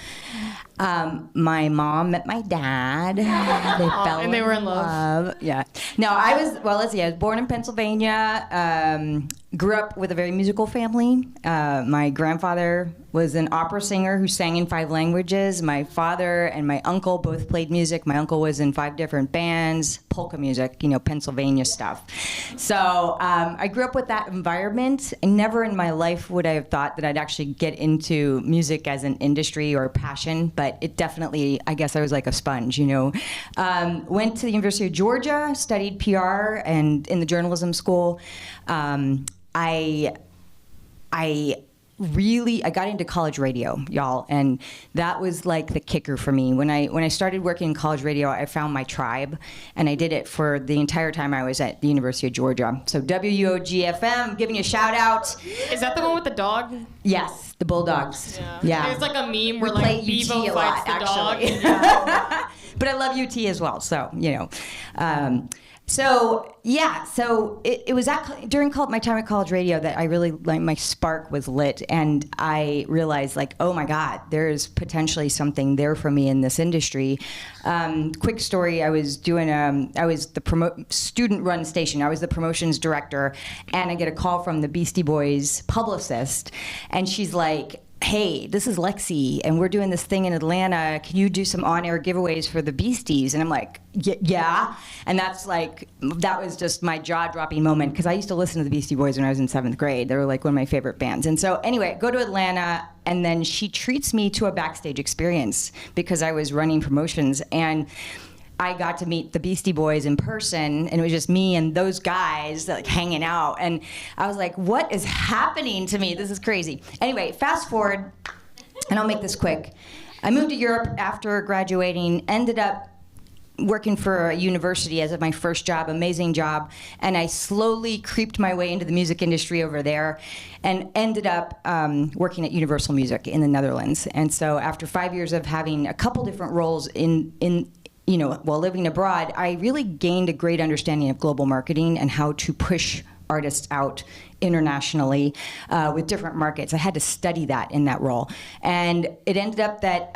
my mom met my dad. They fell and they were in love. Yeah. No, I was born in Pennsylvania. Grew up with a very musical family. My grandfather was an opera singer who sang in 5 languages. My father and my uncle both played music. My uncle was in 5 different bands, polka music, Pennsylvania stuff. So I grew up with that environment, and never in my life would I have thought that I'd actually get into music as an industry or passion, but it definitely, I guess I was like a sponge, Went to the University of Georgia, studied PR and in the journalism school. I got into college radio, y'all, and that was like the kicker for me. When I started working in college radio, I found my tribe, and I did it for the entire time I was at the University of Georgia. So WOGFM, giving a shout out. Is that the one with the dog? Yes, the Bulldogs. Yeah. There's like a meme where we play like Bevo UT a fights lot, the dog. actually. Yeah. But I love UT as well, so So it was during my time at college radio that I really, my spark was lit, and I realized, oh my God, there's potentially something there for me in this industry. Quick story, I was the student-run station. I was the promotions director, and I get a call from the Beastie Boys publicist, and she's like, hey, this is Lexi, and we're doing this thing in Atlanta. Can you do some on-air giveaways for the Beasties? And I'm like, yeah. And that was just my jaw-dropping moment, because I used to listen to the Beastie Boys when I was in 7th grade. They were like one of my favorite bands. And so anyway, go to Atlanta, and then she treats me to a backstage experience because I was running promotions. And I got to meet the Beastie Boys in person, and it was just me and those guys like hanging out. And I was like, what is happening to me? This is crazy. Anyway, fast forward, and I'll make this quick. I moved to Europe after graduating, ended up working for a university as my first job, amazing job, and I slowly creeped my way into the music industry over there and ended up working at Universal Music in the Netherlands. And so after 5 years of having a couple different roles while living abroad, I really gained a great understanding of global marketing and how to push artists out internationally with different markets. I had to study that in that role. And it ended up that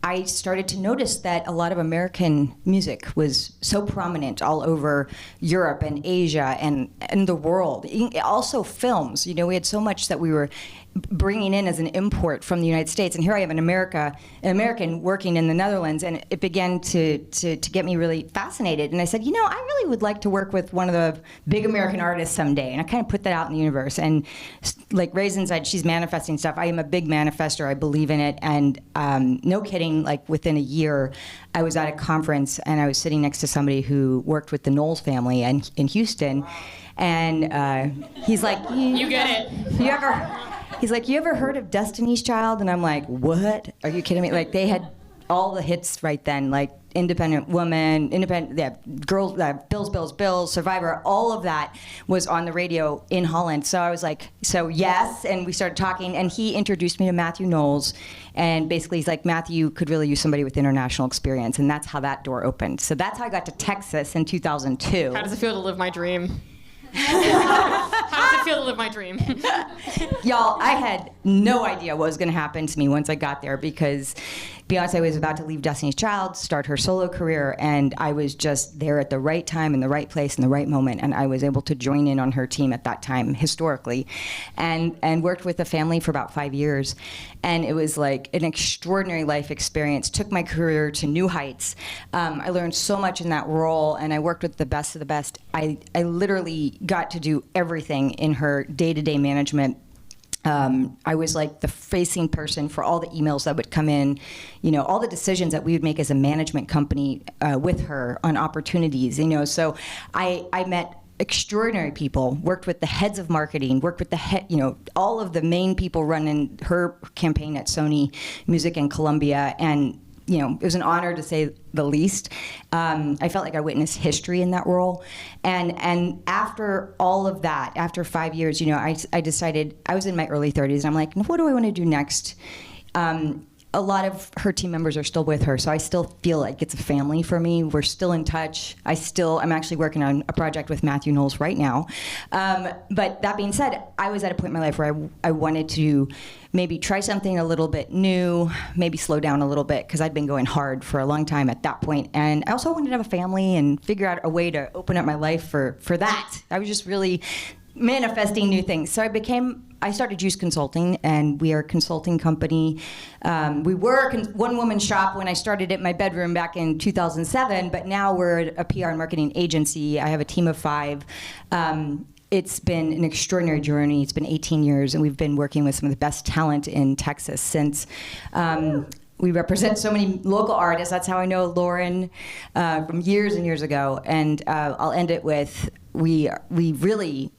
I started to notice that a lot of American music was so prominent all over Europe and Asia and the world. Also films. We had so much that we were bringing in as an import from the United States. And here I am an American working in the Netherlands, and it began to get me really fascinated. And I said, I really would like to work with one of the big American artists someday. And I kind of put that out in the universe. And like Raasin said, she's manifesting stuff. I am a big manifester. I believe in it. And no kidding, like within a year, I was at a conference and I was sitting next to somebody who worked with the Knowles family in Houston. And he's like, you get it. He's like, you ever heard of Destiny's Child? And I'm like, what? Are you kidding me? Like, they had all the hits right then, like Independent Woman, Girls, Bills, Survivor, all of that was on the radio in Holland. So I was like, so yes, and we started talking, and he introduced me to Matthew Knowles, and basically he's like, Matthew could really use somebody with international experience, and that's how that door opened. So that's how I got to Texas in 2002. How does it feel to live my dream? How does it feel to live my dream? Y'all, I had no idea what was going to happen to me once I got there, because Beyonce was about to leave Destiny's Child, start her solo career, and I was just there at the right time, in the right place, in the right moment, and I was able to join in on her team at that time, historically, and worked with the family for about 5 years. And it was like an extraordinary life experience, took my career to new heights. I learned so much in that role, and I worked with the best of the best. I literally got to do everything in her day-to-day management. I was like the facing person for all the emails that would come in, all the decisions that we would make as a management company with her on opportunities, So I met extraordinary people, worked with the heads of marketing, worked with all of the main people running her campaign at Sony Music and Columbia, and it was an honor to say the least. I felt like I witnessed history in that role. And after all of that, after 5 years, I decided, I was in my early 30s, and I'm like, what do I want to do next? A lot of her team members are still with her, so I still feel like it's a family for me. We're still in touch. I'm actually working on a project with Matthew Knowles right now. But that being said, I was at a point in my life where I wanted to maybe try something a little bit new, maybe slow down a little bit, because I'd been going hard for a long time at that point. And I also wanted to have a family and figure out a way to open up my life for that. I was just really manifesting new things. So I started Juice Consulting, and we are a consulting company. We were a one-woman shop when I started it in my bedroom back in 2007, but now we're a PR and marketing agency. I have a team of 5. It's been an extraordinary journey. It's been 18 years, and we've been working with some of the best talent in Texas since. We represent so many local artists. That's how I know Lauren from years and years ago. And I'll end it with, we really,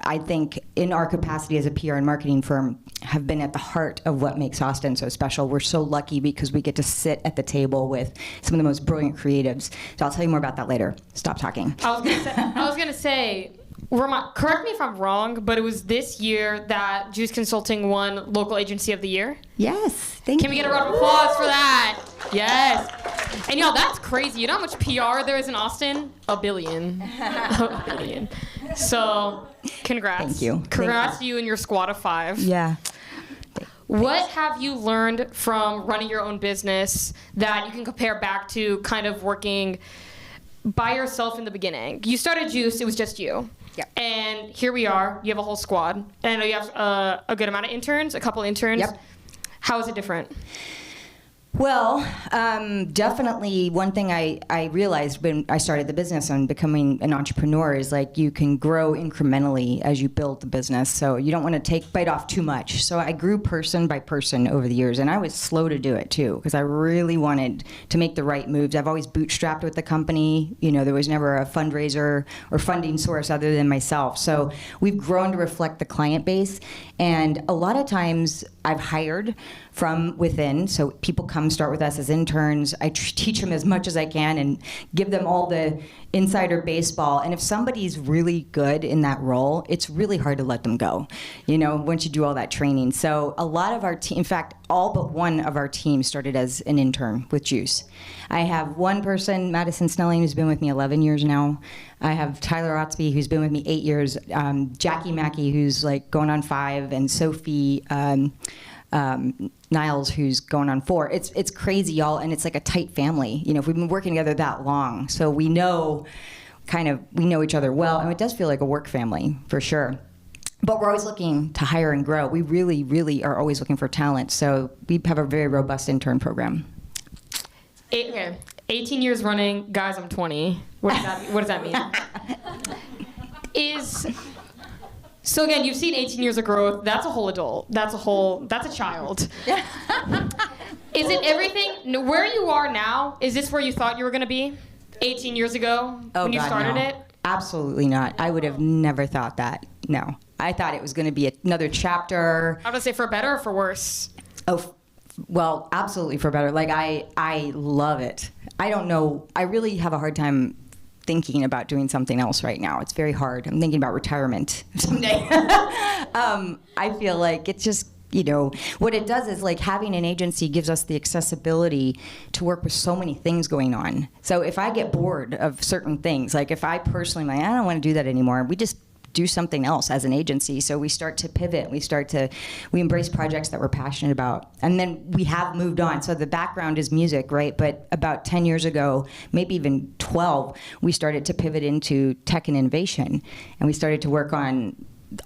I think in our capacity as a PR and marketing firm, have been at the heart of what makes Austin so special. We're so lucky because we get to sit at the table with some of the most brilliant creatives. So I'll tell you more about that later. Stop talking. I was gonna say, correct me if I'm wrong, but it was this year that Juice Consulting won Local Agency of the Year? Yes, thank you. Can we get a round of applause for that? Yes. And y'all, that's crazy. You know how much PR there is in Austin? A billion. A billion. So, congrats. Thank you. Congrats to you and your squad of 5. Yeah. What have you learned from running your own business that you can compare back to kind of working by yourself in the beginning? You started Juice, it was just you. Yep. And here we are. You have a whole squad. And I know you have a good amount of interns, a couple interns. Yep. How is it different? Well, definitely one thing I realized when I started the business and becoming an entrepreneur is like you can grow incrementally as you build the business. So you don't want to bite off too much. So I grew person by person over the years, and I was slow to do it too because I really wanted to make the right moves. I've always bootstrapped with the company. You know, there was never a fundraiser or funding source other than myself. So we've grown to reflect the client base, and a lot of times I've hired from within. So people come start with us as interns. I teach them as much as I can and give them all the insider baseball. And if somebody's really good in that role, it's really hard to let them go, you know, once you do all that training. So a lot of our team, in fact, all but one of our team started as an intern with Juice. I have one person, Madison Snelling, who's been with me 11 years now. I have Tyler Otsby, who's been with me 8 years. Jackie Mackey, who's like going on 5, and Sophie Niles, who's going on 4. It's crazy, y'all, and it's like a tight family. You know, if we've been working together that long, so we know each other well, and it does feel like a work family for sure. But we're always looking to hire and grow. We really, really are always looking for talent. So we have a very robust intern program. 18 years running, guys. I'm 20. What does that mean? So again, you've seen 18 years of growth. That's a whole adult. That's a child. Is it everything? Where you are now, is this where you thought you were going to be 18 years ago when you started it? Absolutely not. I would have never thought that. No. I thought it was going to be another chapter. I would say for better or for worse? Oh, well, absolutely for better. Like, I love it. I don't know. I really have a hard time thinking about doing something else right now. It's very hard. I'm thinking about retirement someday. I feel like it's just, you know, what it does is like having an agency gives us the accessibility to work with so many things going on. So if I get bored of certain things, like if I personally, like, I don't want to do that anymore, we just do something else as an agency. So we start to pivot. We embrace projects that we're passionate about. And then we have moved on. So the background is music, right? But about 10 years ago, maybe even 12, we started to pivot into tech and innovation. And we started to work on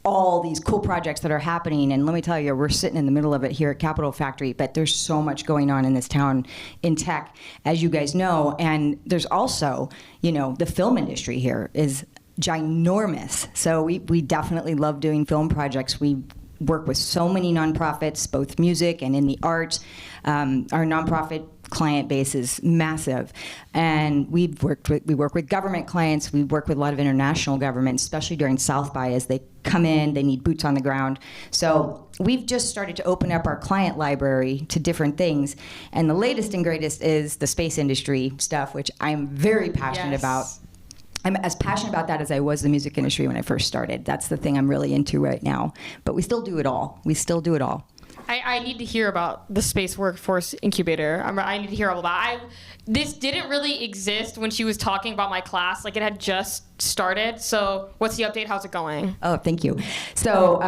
all these cool projects that are happening. And let me tell you, we're sitting in the middle of it here at Capital Factory, but there's so much going on in this town in tech, as you guys know. And there's also, you know, the film industry here is ginormous. So we definitely love doing film projects. We work with so many nonprofits, both music and in the arts. Our nonprofit client base is massive, and we work with government clients. We work with a lot of international governments, especially during South by, as they come in, they need boots on the ground. So we've just started to open up our client library to different things, and the latest and greatest is the space industry stuff, which I'm very passionate about. I'm as passionate about that as I was the music industry when I first started. That's the thing I'm really into right now. But we still do it all. I need to hear about the Space Workforce Incubator. I need to hear all about it. This didn't really exist when she was talking about my class. Like, it had just started. So what's the update? How's it going? Oh, thank you. So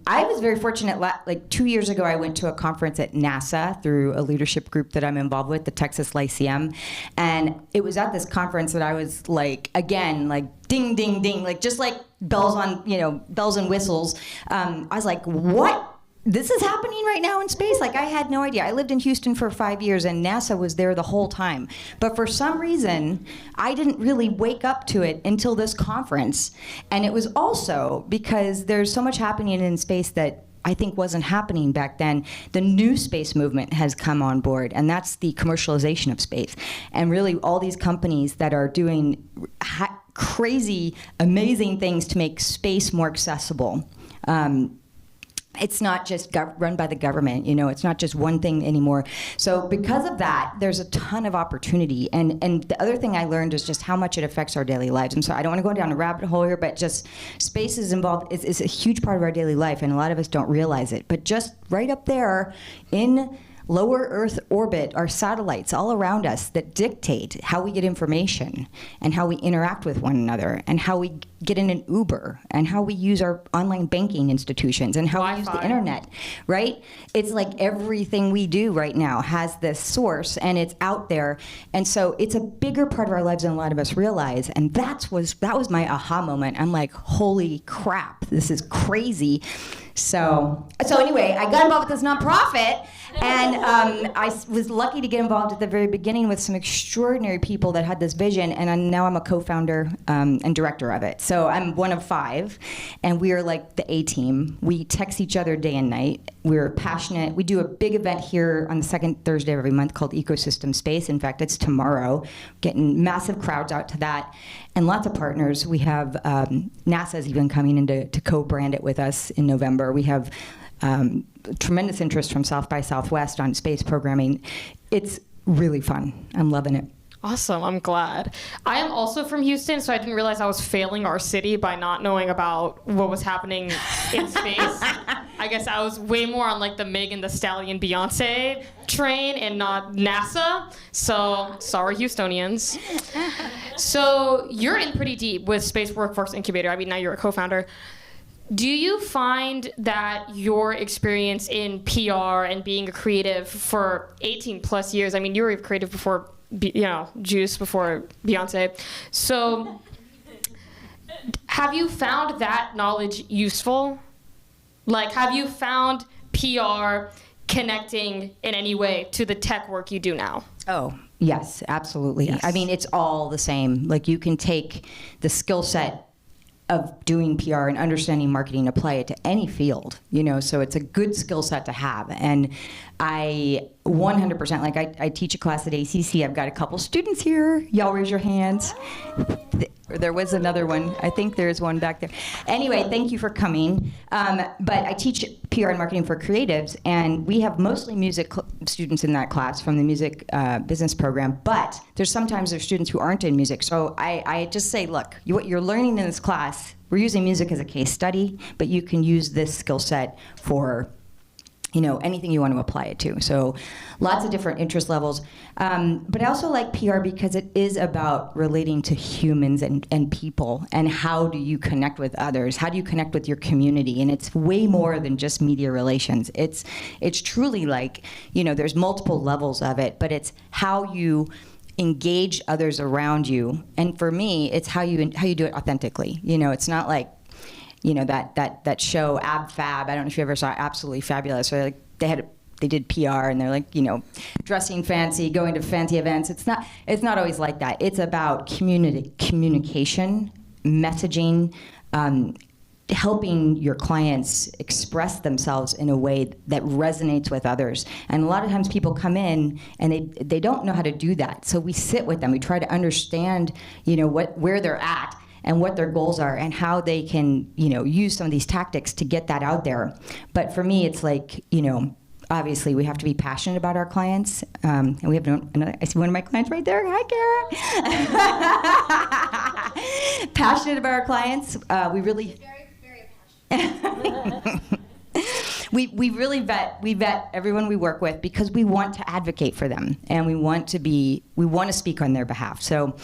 I was very fortunate. Like 2 years ago, I went to a conference at NASA through a leadership group that I'm involved with, the Texas Lyceum. And it was at this conference that I was like, again, like ding, ding, ding, like just like bells and whistles. I was like, what? This is happening right now in space? Like, I had no idea. I lived in Houston for 5 years, and NASA was there the whole time. But for some reason, I didn't really wake up to it until this conference. And it was also because there's so much happening in space that I think wasn't happening back then. The new space movement has come on board, and that's the commercialization of space. And really, all these companies that are doing crazy, amazing things to make space more accessible. It's not just run by the government, you know, it's not just one thing anymore. So because of that, there's a ton of opportunity. And the other thing I learned is just how much it affects our daily lives. And so I don't want to go down a rabbit hole here, but just space is involved, is a huge part of our daily life, and a lot of us don't realize it. But just right up there in lower Earth orbit are satellites all around us that dictate how we get information and how we interact with one another and how we get in an Uber and how we use our online banking institutions and how we use the internet, right? It's like everything we do right now has this source and it's out there. And so it's a bigger part of our lives than a lot of us realize. And that was my aha moment. I'm like, holy crap, this is crazy. So anyway, I got involved with this nonprofit, and I was lucky to get involved at the very beginning with some extraordinary people that had this vision, and now I'm a co-founder and director of it. So I'm one of 5, and we are like the A-team. We text each other day and night. We're passionate. We do a big event here on the second Thursday of every month called Ecosystem Space. In fact, it's tomorrow. Getting massive crowds out to that. And lots of partners. We have NASA's even coming in to co-brand it with us in November. We have tremendous interest from South by Southwest on space programming. It's really fun. I'm loving it. Awesome, I'm glad. I am also from Houston, so I didn't realize I was failing our city by not knowing about what was happening in space. I guess I was way more on like the Megan Thee Stallion Beyonce train and not NASA. So sorry, Houstonians. So you're in pretty deep with Space Workforce Incubator. I mean, now you're a co-founder. Do you find that your experience in PR and being a creative for 18 plus years, I mean, you were creative before, Juice, before Beyonce. So have you found that knowledge useful? Like, have you found PR connecting in any way to the tech work you do now? Oh, yes, absolutely. Yes. I mean, it's all the same. Like, you can take the skill set of doing PR and understanding marketing, apply it to any field, so it's a good skill set to have. And I 100%, like I teach a class at ACC. I've got a couple students here. Y'all raise your hands. There was another one. I think there's one back there. Anyway, thank you for coming. But I teach PR and marketing for creatives, and we have mostly music students in that class from the music business program, but there's students who aren't in music. So I just say, look, what you're learning in this class, we're using music as a case study, but you can use this skill set for anything you want to apply it to. So lots of different interest levels. But I also like PR because it is about relating to humans and people, and how do you connect with others? How do you connect with your community? And it's way more than just media relations. It's truly like, there's multiple levels of it, but it's how you engage others around you. And for me, it's how you do it authentically. It's not like, that show Ab Fab. I don't know if you ever saw it, Absolutely Fabulous. So like they did PR, and they're like, dressing fancy, going to fancy events. It's not always like that. It's about communication, messaging, helping your clients express themselves in a way that resonates with others. And a lot of times people come in and they don't know how to do that. So we sit with them. We try to understand, where they're at and what their goals are and how they can, use some of these tactics to get that out there. But for me, it's like, obviously we have to be passionate about our clients. And we have I see one of my clients right there. Hi, Kara. Passionate about our clients. We really... Very, very passionate. We really vet everyone we work with because we want to advocate for them, and we want to speak on their behalf. So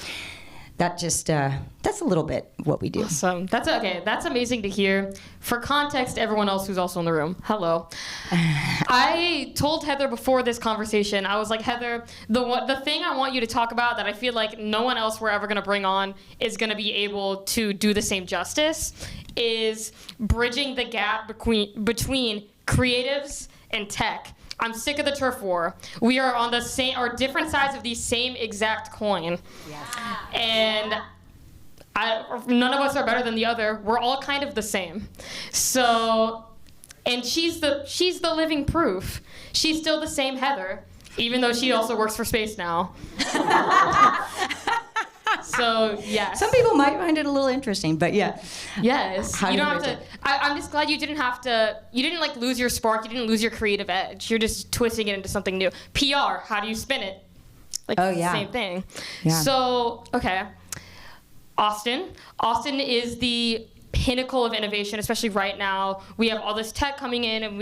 that's a little bit what we do. Awesome. That's amazing to hear. For context, to everyone else who's also in the room, hello. I told Heather before this conversation, I was like, Heather, the thing I want you to talk about that I feel like no one else we're ever going to bring on is going to be able to do the same justice is bridging the gap between creatives and tech. I'm sick of the turf war. We are on different sides of the same exact coin. Yeah. And none of us are better than the other. We're all kind of the same. So, and she's the living proof. She's still the same Heather, even though she also works for space now. So, yes. Some people might find it a little interesting, but yeah. Yes. You don't have to. I'm just glad you didn't have to. You didn't like lose your spark. You didn't lose your creative edge. You're just twisting it into something new. PR. How do you spin it? Like, same thing. Yeah. So, okay. Austin is the pinnacle of innovation, especially right now. We have all this tech coming in, and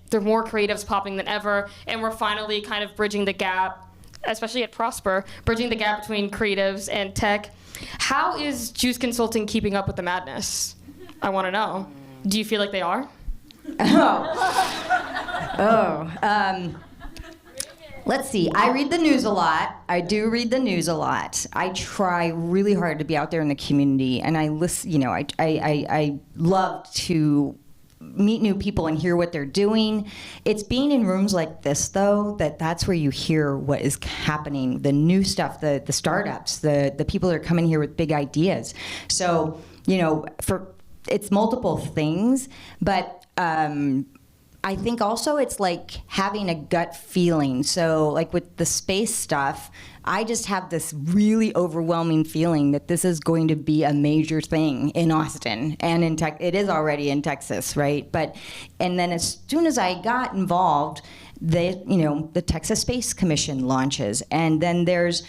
there are more creatives popping than ever, and we're finally kind of bridging the gap, especially at Prosper, bridging the gap between creatives and tech. How is Juice Consulting keeping up with the madness? I want to know. Do you feel like they are? Let's see. I read the news a lot. I do read the news a lot. I try really hard to be out there in the community, and I listen. You know, I love to meet new people and hear what they're doing. It's being in rooms like this, though, that's where you hear what is happening, the new stuff, the startups, the people that are coming here with big ideas. So, you know, it's multiple things, but I think also it's like having a gut feeling. So like with the space stuff, I just have this really overwhelming feeling that this is going to be a major thing in Austin and in it is already in Texas, right? And then as soon as I got involved, the Texas Space Commission launches, and then there's,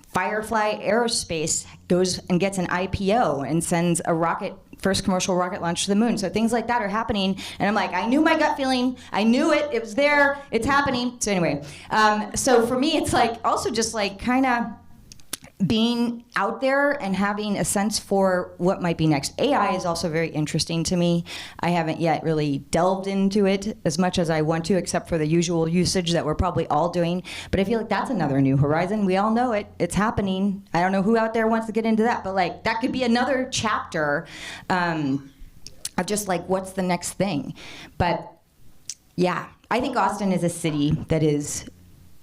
Firefly Aerospace goes and gets an IPO and sends a first commercial rocket launch to the moon. So things like that are happening, and I'm like, I knew my gut feeling, I knew it was there, it's happening. So anyway, so for me, it's like also just like kind of being out there and having a sense for what might be next. AI is also very interesting to me. I haven't yet really delved into it as much as I want to, except for the usual usage that we're probably all doing. But I feel like that's another new horizon. We all know it. It's happening. I don't know who out there wants to get into that, but like that could be another chapter of just like what's the next thing. But yeah, I think Austin is a city that is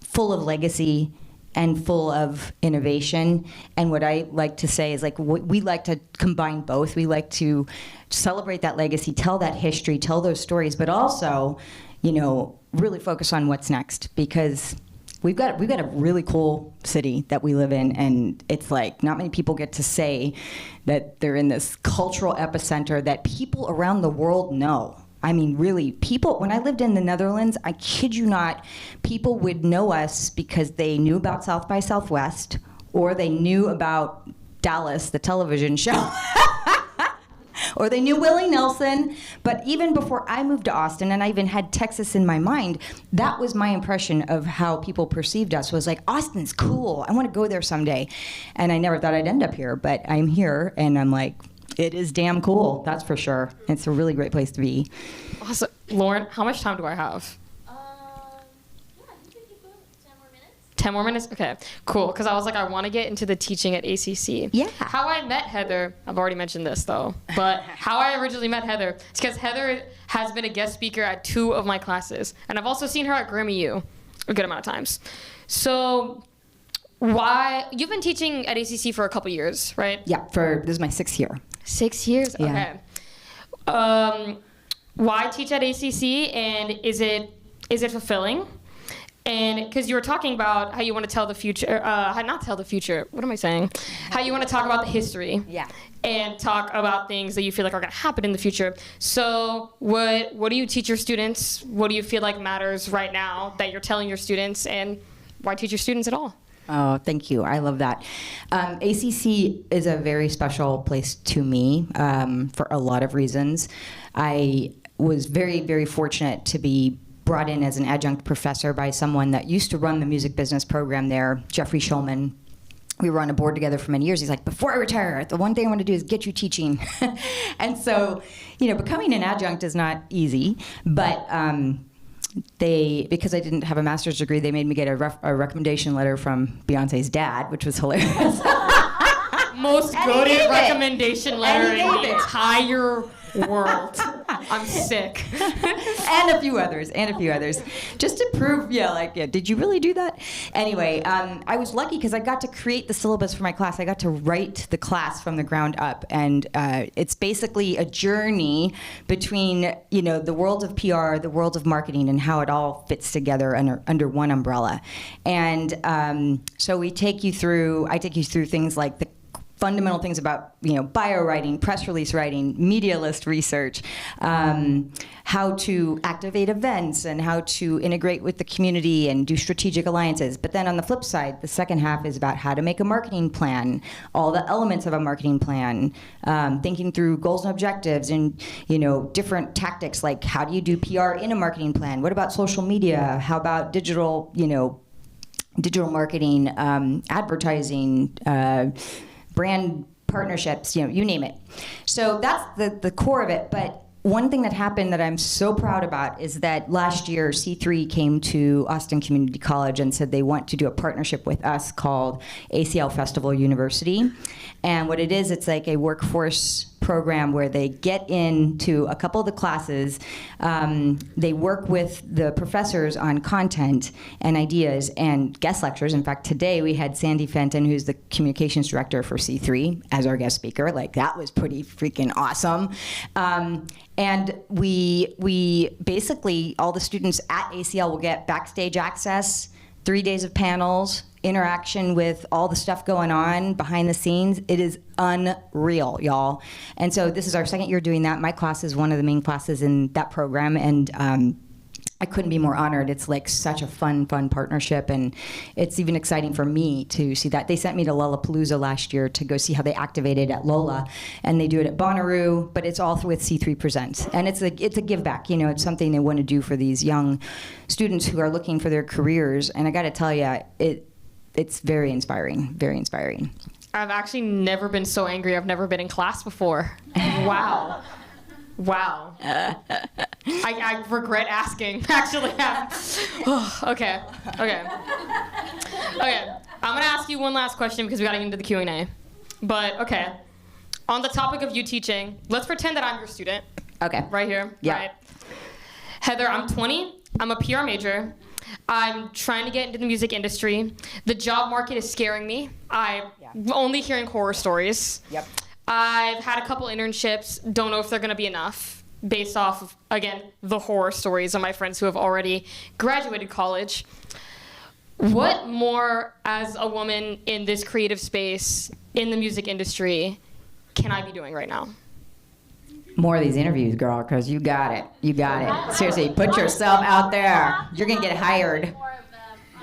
full of legacy and full of innovation. And what I like to say is like we like to combine both. We like to celebrate that legacy, tell that history, tell those stories, but also, really focus on what's next, because we've got a really cool city that we live in, and it's like not many people get to say that they're in this cultural epicenter that people around the world know. I mean, really, people, when I lived in the Netherlands, I kid you not, people would know us because they knew about South by Southwest, or they knew about Dallas, the television show, or they knew Willie Nelson. But even before I moved to Austin, and I even had Texas in my mind, that was my impression of how people perceived us, was like, Austin's cool, I want to go there someday. And I never thought I'd end up here, but I'm here, and I'm like, it is damn cool, that's for sure. It's a really great place to be. Awesome. Lauren, how much time do I have? Yeah, you can keep going. 10 more minutes. 10 more minutes? Okay, cool. Because I was like, I want to get into the teaching at ACC. Yeah. How I met Heather, I've already mentioned this though, but how I originally met Heather is because Heather has been a guest speaker at 2 of my classes. And I've also seen her at Grammy U a good amount of times. So you've been teaching at ACC for a couple years, right? Yeah, this is my 6th year. 6 years? Yeah. Okay. Why teach at ACC, and is it fulfilling? And because you were talking about how you want to tell the future, not tell the future, what am I saying? How you want to talk about the history. Yeah. And talk about things that you feel like are going to happen in the future. So what do you teach your students? What do you feel like matters right now that you're telling your students, and why teach your students at all? Oh, thank you. I love that. ACC is a very special place to me for a lot of reasons. I was very, very fortunate to be brought in as an adjunct professor by someone that used to run the music business program there, Jeffrey Shulman. We were on a board together for many years. He's like, before I retire, the one thing I want to do is get you teaching. And so, becoming an adjunct is not easy, but because I didn't have a master's degree, they made me get a recommendation letter from Beyonce's dad, which was hilarious. Most goated recommendation letter in the entire world. I'm sick. and a few others, just to prove, did you really do that? Anyway, I was lucky because I got to create the syllabus for my class. I got to write the class from the ground up, and it's basically a journey between, the world of PR, the world of marketing, and how it all fits together under one umbrella. And so I take you through things like the fundamental things about, bio writing, press release writing, media list research, how to activate events and how to integrate with the community and do strategic alliances. But then on the flip side, the second half is about how to make a marketing plan, all the elements of a marketing plan, thinking through goals and objectives and, different tactics, like how do you do PR in a marketing plan? What about social media? How about digital marketing, advertising, brand partnerships, you name it. So that's the core of it. But one thing that happened that I'm so proud about is that last year C3 came to Austin Community College and said they want to do a partnership with us called ACL Festival University. And what it is, it's like a workforce program where they get into a couple of the classes, they work with the professors on content and ideas and guest lectures. In fact, today we had Sandy Fenton, who's the communications director for C3, as our guest speaker. Like, that was pretty freaking awesome. And we basically, all the students at ACL will get backstage access, 3 days of panels, interaction with all the stuff going on behind the scenes. It is unreal, y'all. And so this is our second year doing that. My class is one of the main classes in that program, and I couldn't be more honored. It's like such a fun partnership, and it's even exciting for me to see that. They sent me to Lollapalooza last year to go see how they activated at Lola, and they do it at Bonnaroo, but it's all with C3 Presents. And it's a give back, it's something they want to do for these young students who are looking for their careers. And I gotta tell you, it's very inspiring, very inspiring. I've actually never been so angry. I've never been in class before. Wow. Wow. I regret asking, actually. Okay. I'm going to ask you one last question because we got to get into the Q&A. But, okay. On the topic of you teaching, let's pretend that I'm your student. Okay. Right here. Yeah. Right. Heather, I'm 20. I'm a PR major. I'm trying to get into the music industry. The job market is scaring me. I'm only hearing horror stories. Yep. I've had a couple internships. Don't know if they're going to be enough based off of, again, the horror stories of my friends who have already graduated college. What more, as a woman in this creative space, in the music industry, can I be doing right now? More of these interviews, girl, because you got it. You got it. Seriously, put yourself out there. You're going to get hired.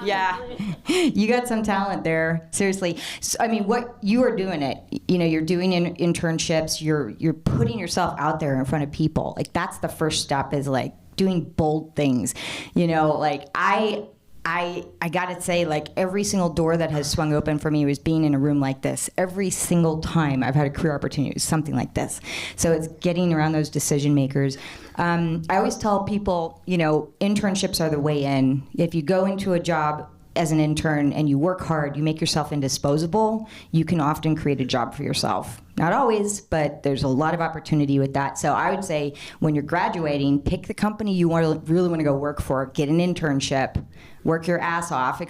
Yeah. You got some talent there. Seriously. So, I mean, what you are doing it. You're doing internships. You're putting yourself out there in front of people. Like, that's the first step, is like doing bold things. Like I gotta say, like, every single door that has swung open for me was being in a room like this. Every single time I've had a career opportunity, something like this. So it's getting around those decision makers. I always tell people, internships are the way in. If you go into a job as an intern and you work hard, you make yourself indisposable, you can often create a job for yourself. Not always, but there's a lot of opportunity with that. So I would say, when you're graduating, pick the company you really want to go work for, get an internship, work your ass off,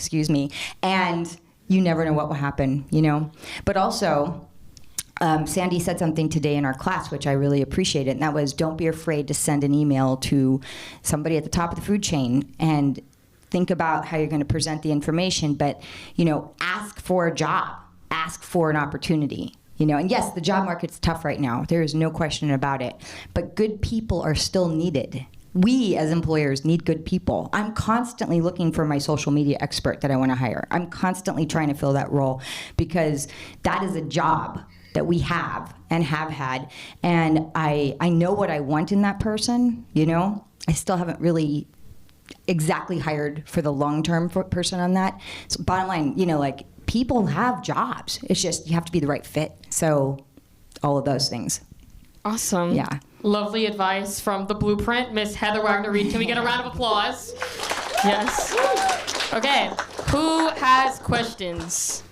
and you never know what will happen, But also, Sandy said something today in our class, which I really appreciated, and that was, don't be afraid to send an email to somebody at the top of the food chain and think about how you're going to present the information, but, ask for a job, ask for an opportunity. And yes, the job market's tough right now. There is no question about it. But good people are still needed. We, as employers, need good people. I'm constantly looking for my social media expert that I want to hire. I'm constantly trying to fill that role, because that is a job that we have and have had. And I know what I want in that person, I still haven't really exactly hired for the long-term person on that. So bottom line, people have jobs. It's just you have to be the right fit. So all of those things. Awesome. Yeah. Lovely advice from the blueprint, Miss Heather Wagner Reed. Can we get a round of applause? Yes. Okay. Who has questions?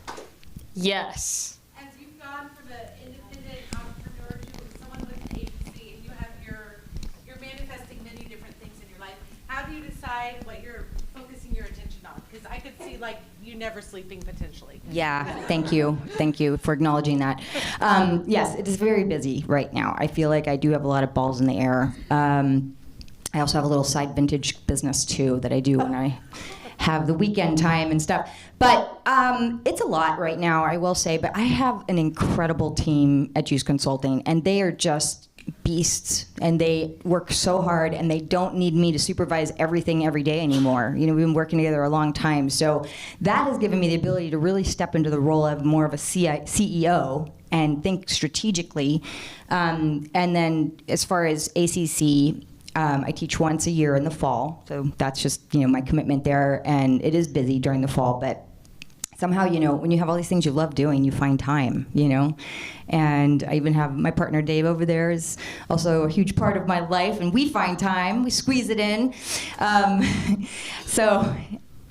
Yes. As you've gone from the independent entrepreneur to someone with an agency, and you have you're manifesting many different things in your life, how do you decide what you're focusing your attention on? Because I could see, like, you never sleeping potentially. Yeah, thank you. Thank you for acknowledging that. Yes, it is very busy right now. I feel like I do have a lot of balls in the air. I also have a little side vintage business, too, that I do when I have the weekend time and stuff. But It's a lot right now, I will say, but I have an incredible team at Juice Consulting, and they are just beasts, and they work so hard, and they don't need me to supervise everything every day anymore. You know, we've been working together a long time, so that has given me the ability to really step into the role of more of a CEO and think strategically. And then as far as ACC, I teach once a year in the fall, so that's just, you know, my commitment there, and it is busy during the fall, but somehow, you know, when you have all these things you love doing, you find time, you know. And I even have my partner Dave over there is also a huge part of my life, and we find time, we squeeze it in. So,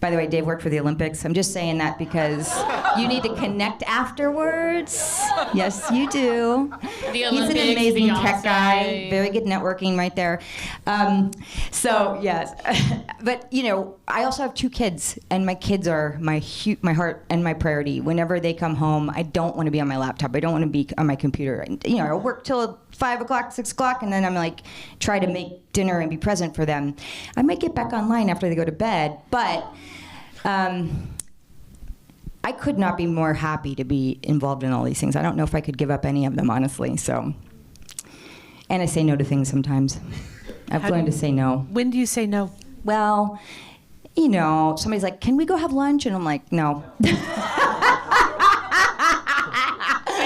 by the way, Dave worked for the Olympics. I'm just saying that because you need to connect afterwards. Yes, you do. He's an amazing tech guy. Very good networking right there. So, yes. But, you know, I also have 2 kids, and my kids are my heart and my priority. Whenever they come home, I don't want to be on my laptop. I don't want to be on my computer. You know, I'll work till 5 o'clock, 6 o'clock, and then I'm like, try to make dinner and be present for them. I might get back online after they go to bed, but I could not be more happy to be involved in all these things. I don't know if I could give up any of them, honestly. So, and I say no to things sometimes. I've learned to say no. When do you say no? Well, you know, somebody's like, "Can we go have lunch?" And I'm like, "No." I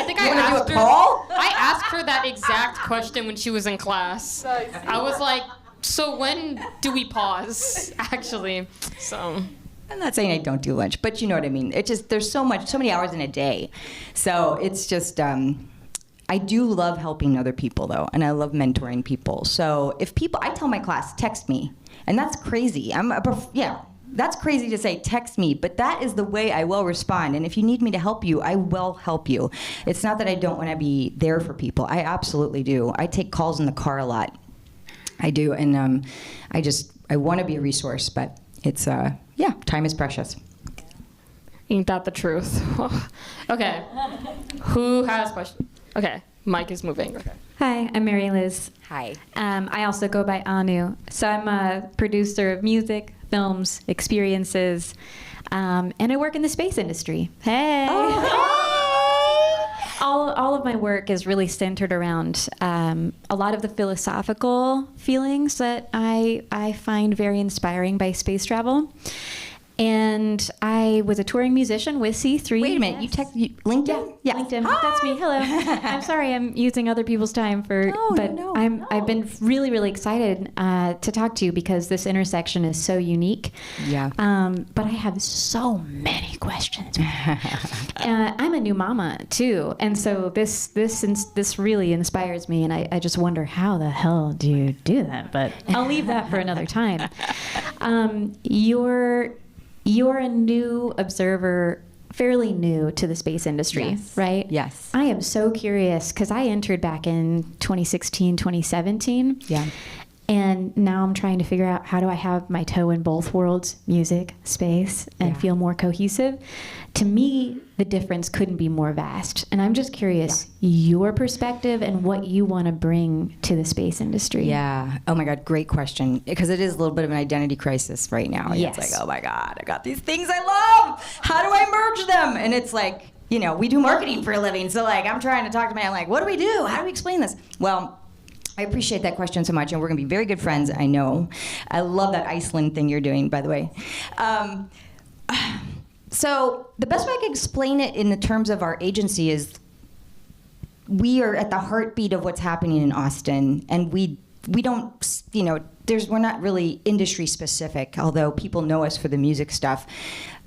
think I asked her. I asked her that exact question when she was in class. I was like, "So when do we pause?" Actually, so. I'm not saying I don't do lunch, but you know what I mean. It's just there's so many hours in a day, so it's just. I do love helping other people though, and I love mentoring people. So if people, I tell my class, text me, and that's crazy. That's crazy to say text me, but that is the way I will respond. And if you need me to help you, I will help you. It's not that I don't want to be there for people. I absolutely do. I take calls in the car a lot. I do, and I want to be a resource, but it's time is precious. Ain't that the truth? Okay. Who has questions? Okay. Mike is moving. Okay. Hi, I'm Mary Liz. Hi. I also go by Anu. So I'm a producer of music, films, experiences, and I work in the space industry. Hey! All of my work is really centered around a lot of the philosophical feelings that I find very inspiring by space travel. And I was a touring musician with C3. Wait a minute, you text LinkedIn? Yeah, LinkedIn. Hi. That's me. Hello. I'm sorry, I'm using other people's time I've been really, really excited to talk to you because this intersection is so unique. Yeah. But I have so many questions. I'm a new mama too, and so this really inspires me, and I just wonder how the hell do you do that? But I'll leave that for another time. You're a new observer, fairly new to the space industry, yes. Right? Yes. I am so curious because I entered back in 2016, 2017. Yeah. And now I'm trying to figure out how do I have my toe in both worlds, music, space, and feel more cohesive. To me, the difference couldn't be more vast. And I'm just curious, your perspective and what you want to bring to the space industry. Yeah. Oh my God, great question. Because it is a little bit of an identity crisis right now. Yes. It's like, oh my God, I got these things I love. How do I merge them? And it's like, you know, we do marketing for a living. So like, I'm trying to talk to my, I'm like, what do we do? How do we explain this? Well, I appreciate that question so much, and we're going to be very good friends, I know. I love that Iceland thing you're doing, by the way. So the best way I can explain it in the terms of our agency is we are at the heartbeat of what's happening in Austin, and we don't, you know, we're not really industry specific, although people know us for the music stuff.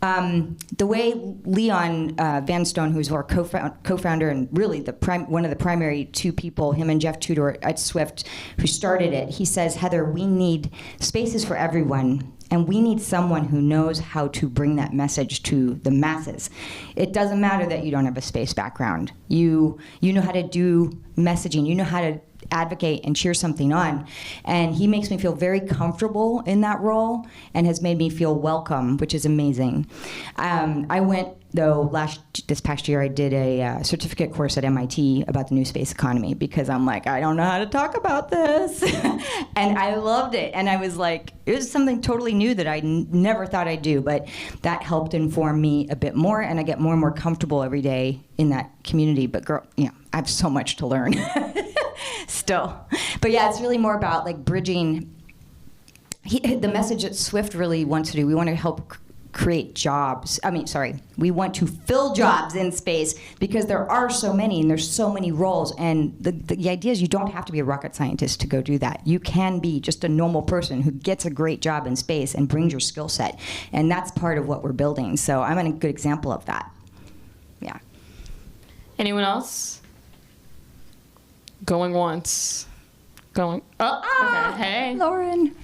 The way Leon Van Stone, who's our co-founder and really one of the primary 2 people, him and Jeff Tudor at Swift, who started it, he says, Heather, we need spaces for everyone, and we need someone who knows how to bring that message to the masses. It doesn't matter that you don't have a space background. You know how to do messaging. You know how to advocate and cheer something on. And he makes me feel very comfortable in that role and has made me feel welcome, which is amazing. I went, though, this past year I did a certificate course at MIT about the new space economy because I'm like, I don't know how to talk about this. And I loved it. And I was like, it was something totally new that I never thought I'd do, but that helped inform me a bit more, and I get more and more comfortable every day in that community. But girl, I have so much to learn still. But yeah, it's really more about like bridging the message that Swift really wants to do. We want to help create jobs. We want to fill jobs in space because there are so many and there's so many roles. And the idea is you don't have to be a rocket scientist to go do that. You can be just a normal person who gets a great job in space and brings your skill set. And that's part of what we're building. So I'm a good example of that. Yeah. Anyone else? Going once. Going. Oh, okay. Hey. Lauren.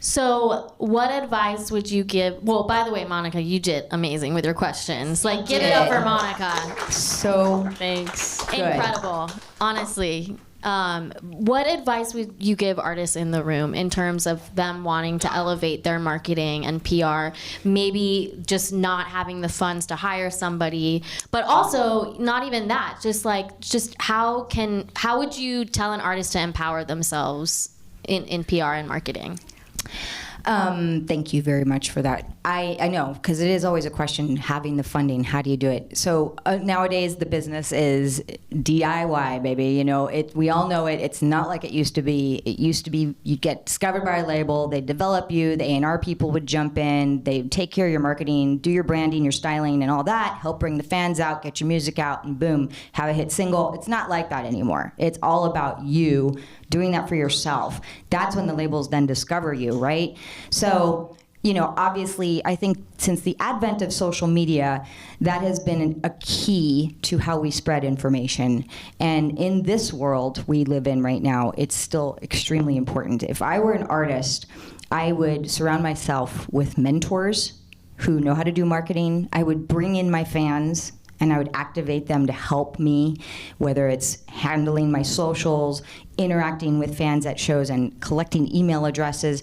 So what advice would you give? Well, by the way, Monica, you did amazing with your questions. Like, give it up for Monica. So thanks. good. Incredible, honestly. What advice would you give artists in the room in terms of them wanting to elevate their marketing and PR? Maybe just not having the funds to hire somebody, but also not even that. Just how would you tell an artist to empower themselves in PR and marketing? Thank you very much for that. I know, because it is always a question, having the funding, how do you do it? So nowadays the business is DIY, baby. We all know it. It's not like it used to be. It used to be you'd get discovered by a label, they'd develop you, the A&R people would jump in, they'd take care of your marketing, do your branding, your styling, and all that, help bring the fans out, get your music out, and boom, have a hit single. It's not like that anymore. It's all about you doing that for yourself. That's when the labels then discover you, right? So, obviously, I think since the advent of social media, that has been a key to how we spread information. And in this world we live in right now, it's still extremely important. If I were an artist, I would surround myself with mentors who know how to do marketing. I would bring in my fans, and I would activate them to help me, whether it's handling my socials, interacting with fans at shows, and collecting email addresses.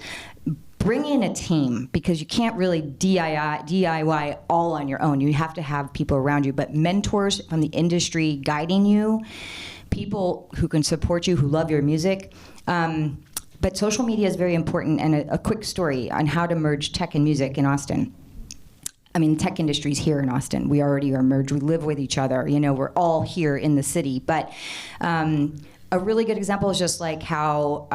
Bring in a team, because you can't really DIY all on your own. You have to have people around you, but mentors from the industry guiding you, people who can support you, who love your music. But social media is very important, and a quick story on how to merge tech and music in Austin. The tech industry's here in Austin. We already are merged. We live with each other. We're all here in the city. But a really good example is just like how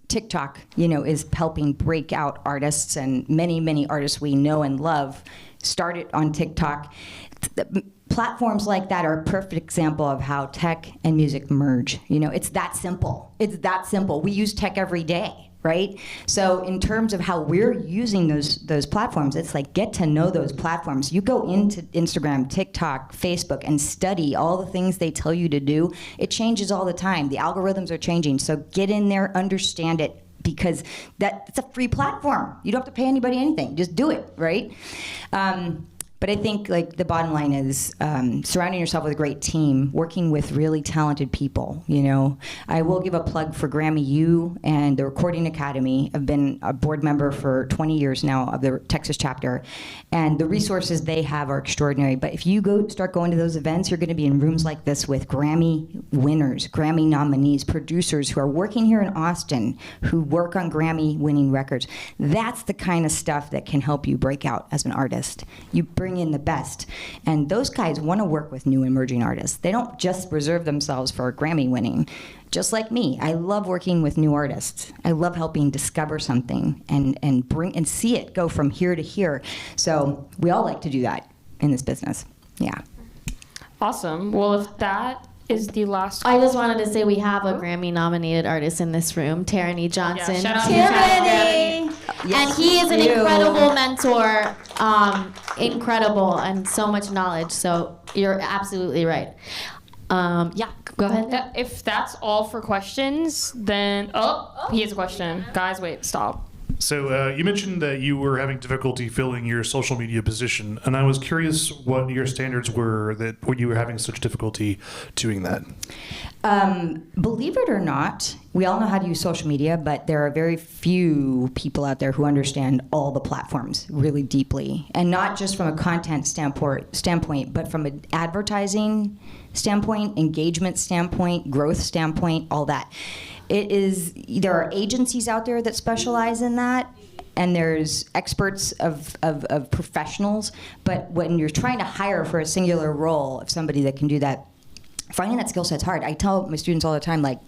TikTok, is helping break out artists, and many, many artists we know and love started on TikTok. Platforms like that are a perfect example of how tech and music merge. It's that simple. It's that simple. We use tech every day. Right? So in terms of how we're using those platforms, it's like, get to know those platforms. You go into Instagram, TikTok, Facebook, and study all the things they tell you to do. It changes all the time. The algorithms are changing. So get in there, understand it, because it's a free platform. You don't have to pay anybody anything. Just do it, right? But I think the bottom line is surrounding yourself with a great team, working with really talented people. I will give a plug for Grammy U and the Recording Academy. I've been a board member for 20 years now of the Texas chapter, and the resources they have are extraordinary. But if you start going to those events, you're going to be in rooms like this with Grammy winners, Grammy nominees, producers who are working here in Austin, who work on Grammy-winning records. That's the kind of stuff that can help you break out as an artist. You bring in the best. And those guys want to work with new emerging artists. They don't just reserve themselves for Grammy winning. Just like me, I love working with new artists. I love helping discover something and bring and see it go from here to here. So we all like to do that in this business. Yeah. Awesome. Well, if that is the last. I just wanted to say we have a Grammy-nominated artist in this room, Tyranny Johnson. Yeah, shout out Tyranny! Yes, and he is an incredible mentor, incredible, and so much knowledge. So you're absolutely right. Go ahead. If that's all for questions, then he has a question. Guys, wait, stop. So you mentioned that you were having difficulty filling your social media position, and I was curious what your standards were that when you were having such difficulty doing that. Believe it or not, we all know how to use social media, but there are very few people out there who understand all the platforms really deeply, and not just from a content standpoint, but from an advertising standpoint, engagement standpoint, growth standpoint, all that. There are agencies out there that specialize in that, and there's experts of professionals, but when you're trying to hire for a singular role of somebody that can do that, finding that skill set's hard. I tell my students all the time, like,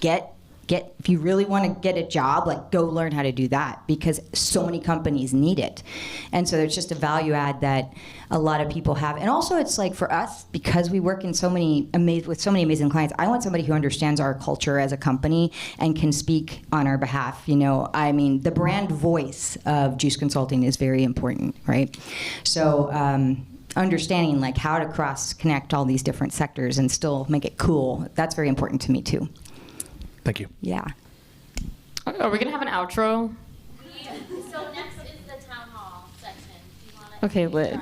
if you really want to get a job, like, go learn how to do that, because so many companies need it. And so there's just a value add that a lot of people have. And also it's like, for us, because we work in with so many amazing clients, I want somebody who understands our culture as a company and can speak on our behalf. I mean, the brand voice of Juice Consulting is very important, right? So, understanding like how to cross connect all these different sectors and still make it cool, that's very important to me too. Thank you. Yeah. Are we gonna have an outro? So next is the town hall section. Do you wanna Okay, lit.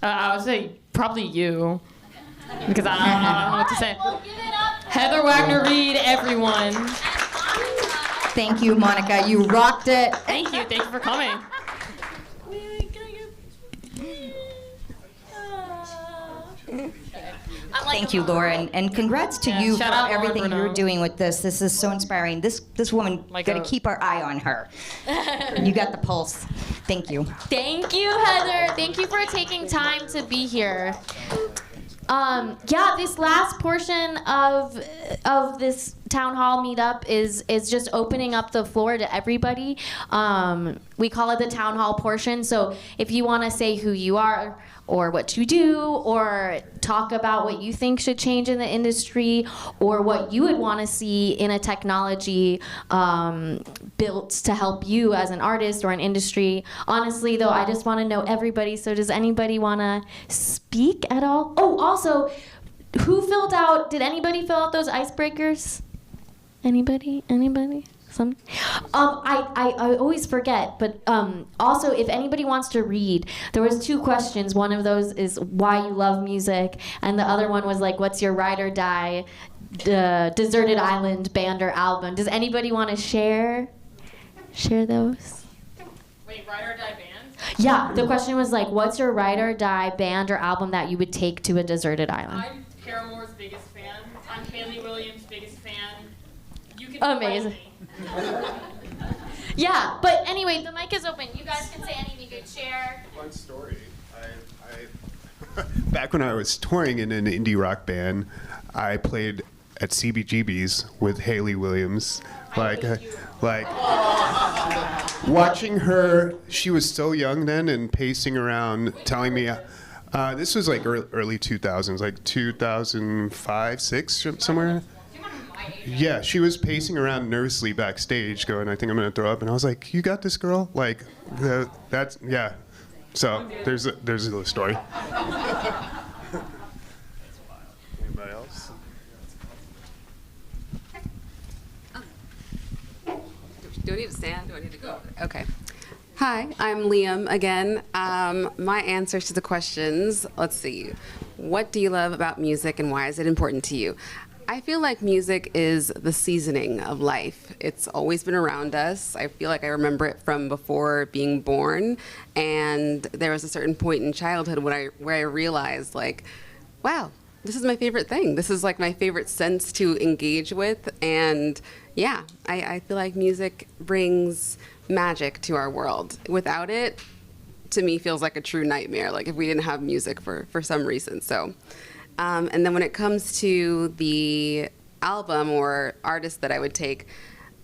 I would say probably you, because I don't know what to say. Well, give it up. Heather Wagner Reed, everyone. Thank you, Monica. You rocked it. Thank you for coming. Thank you, Laura, and congrats to you for shout out Laura everything Bruno. you're doing with this. This is so inspiring. This woman, gotta keep our eye on her. You got the pulse. Thank you. Thank you, Heather. Thank you for taking time to be here. This last portion of this town hall meetup is just opening up the floor to everybody. We call it the town hall portion. So if you want to say who you are, or what you do, or talk about what you think should change in the industry, or what you would want to see in a technology built to help you as an artist or an industry. Honestly, though, I just want to know everybody, so does anybody want to speak at all? Oh, also, did anybody fill out those icebreakers? Anybody? Some? I always forget, but also, if anybody wants to read, there was 2 questions. One of those is why you love music, and the other one was like, what's your ride or die, deserted island, band or album? Does anybody want to share those? Wait, ride or die band? Yeah, the question was like, what's your ride or die band or album that you would take to a deserted island? I'm Paramore's biggest fan. I'm Haley Williams' biggest fan. You can Amazing. Yeah, but anyway, the mic is open. You guys can say anything. You could share. One story. I back when I was touring in an indie rock band, I played at CBGB's with Haley Williams. Watching her, she was so young then and pacing around, telling me, this was like early 2000s, like 2005, 6, somewhere. Yeah, she was pacing around nervously backstage going, I think I'm going to throw up. And I was like, you got this, girl? Like, that's, yeah. So there's a little story. Anybody else? Do I need to stand? Do I need to go? Okay. Hi, I'm Liam again. My answers to the questions, let's see. What do you love about music and why is it important to you? I feel like music is the seasoning of life. It's always been around us. I feel like I remember it from before being born. And there was a certain point in childhood where I realized, like, wow, this is my favorite thing. This is like my favorite sense to engage with. And yeah, I feel like music brings magic to our world. Without it, to me, feels like a true nightmare, like if we didn't have music for some reason. So. And then when it comes to the album or artist that I would take,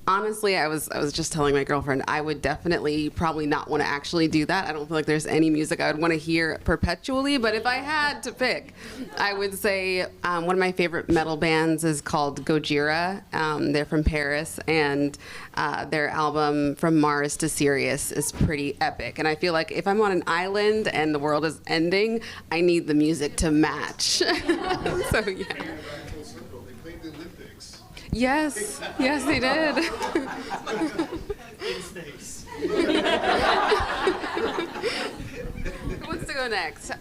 honestly, I was just telling my girlfriend, I would definitely probably not want to actually do that. I don't feel like there's any music I would want to hear perpetually, but if I had to pick, I would say one of my favorite metal bands is called Gojira. They're from Paris, and their album From Mars to Sirius is pretty epic. And I feel like if I'm on an island and the world is ending, I need the music to match. So, yeah. Yes, they did. In space. next?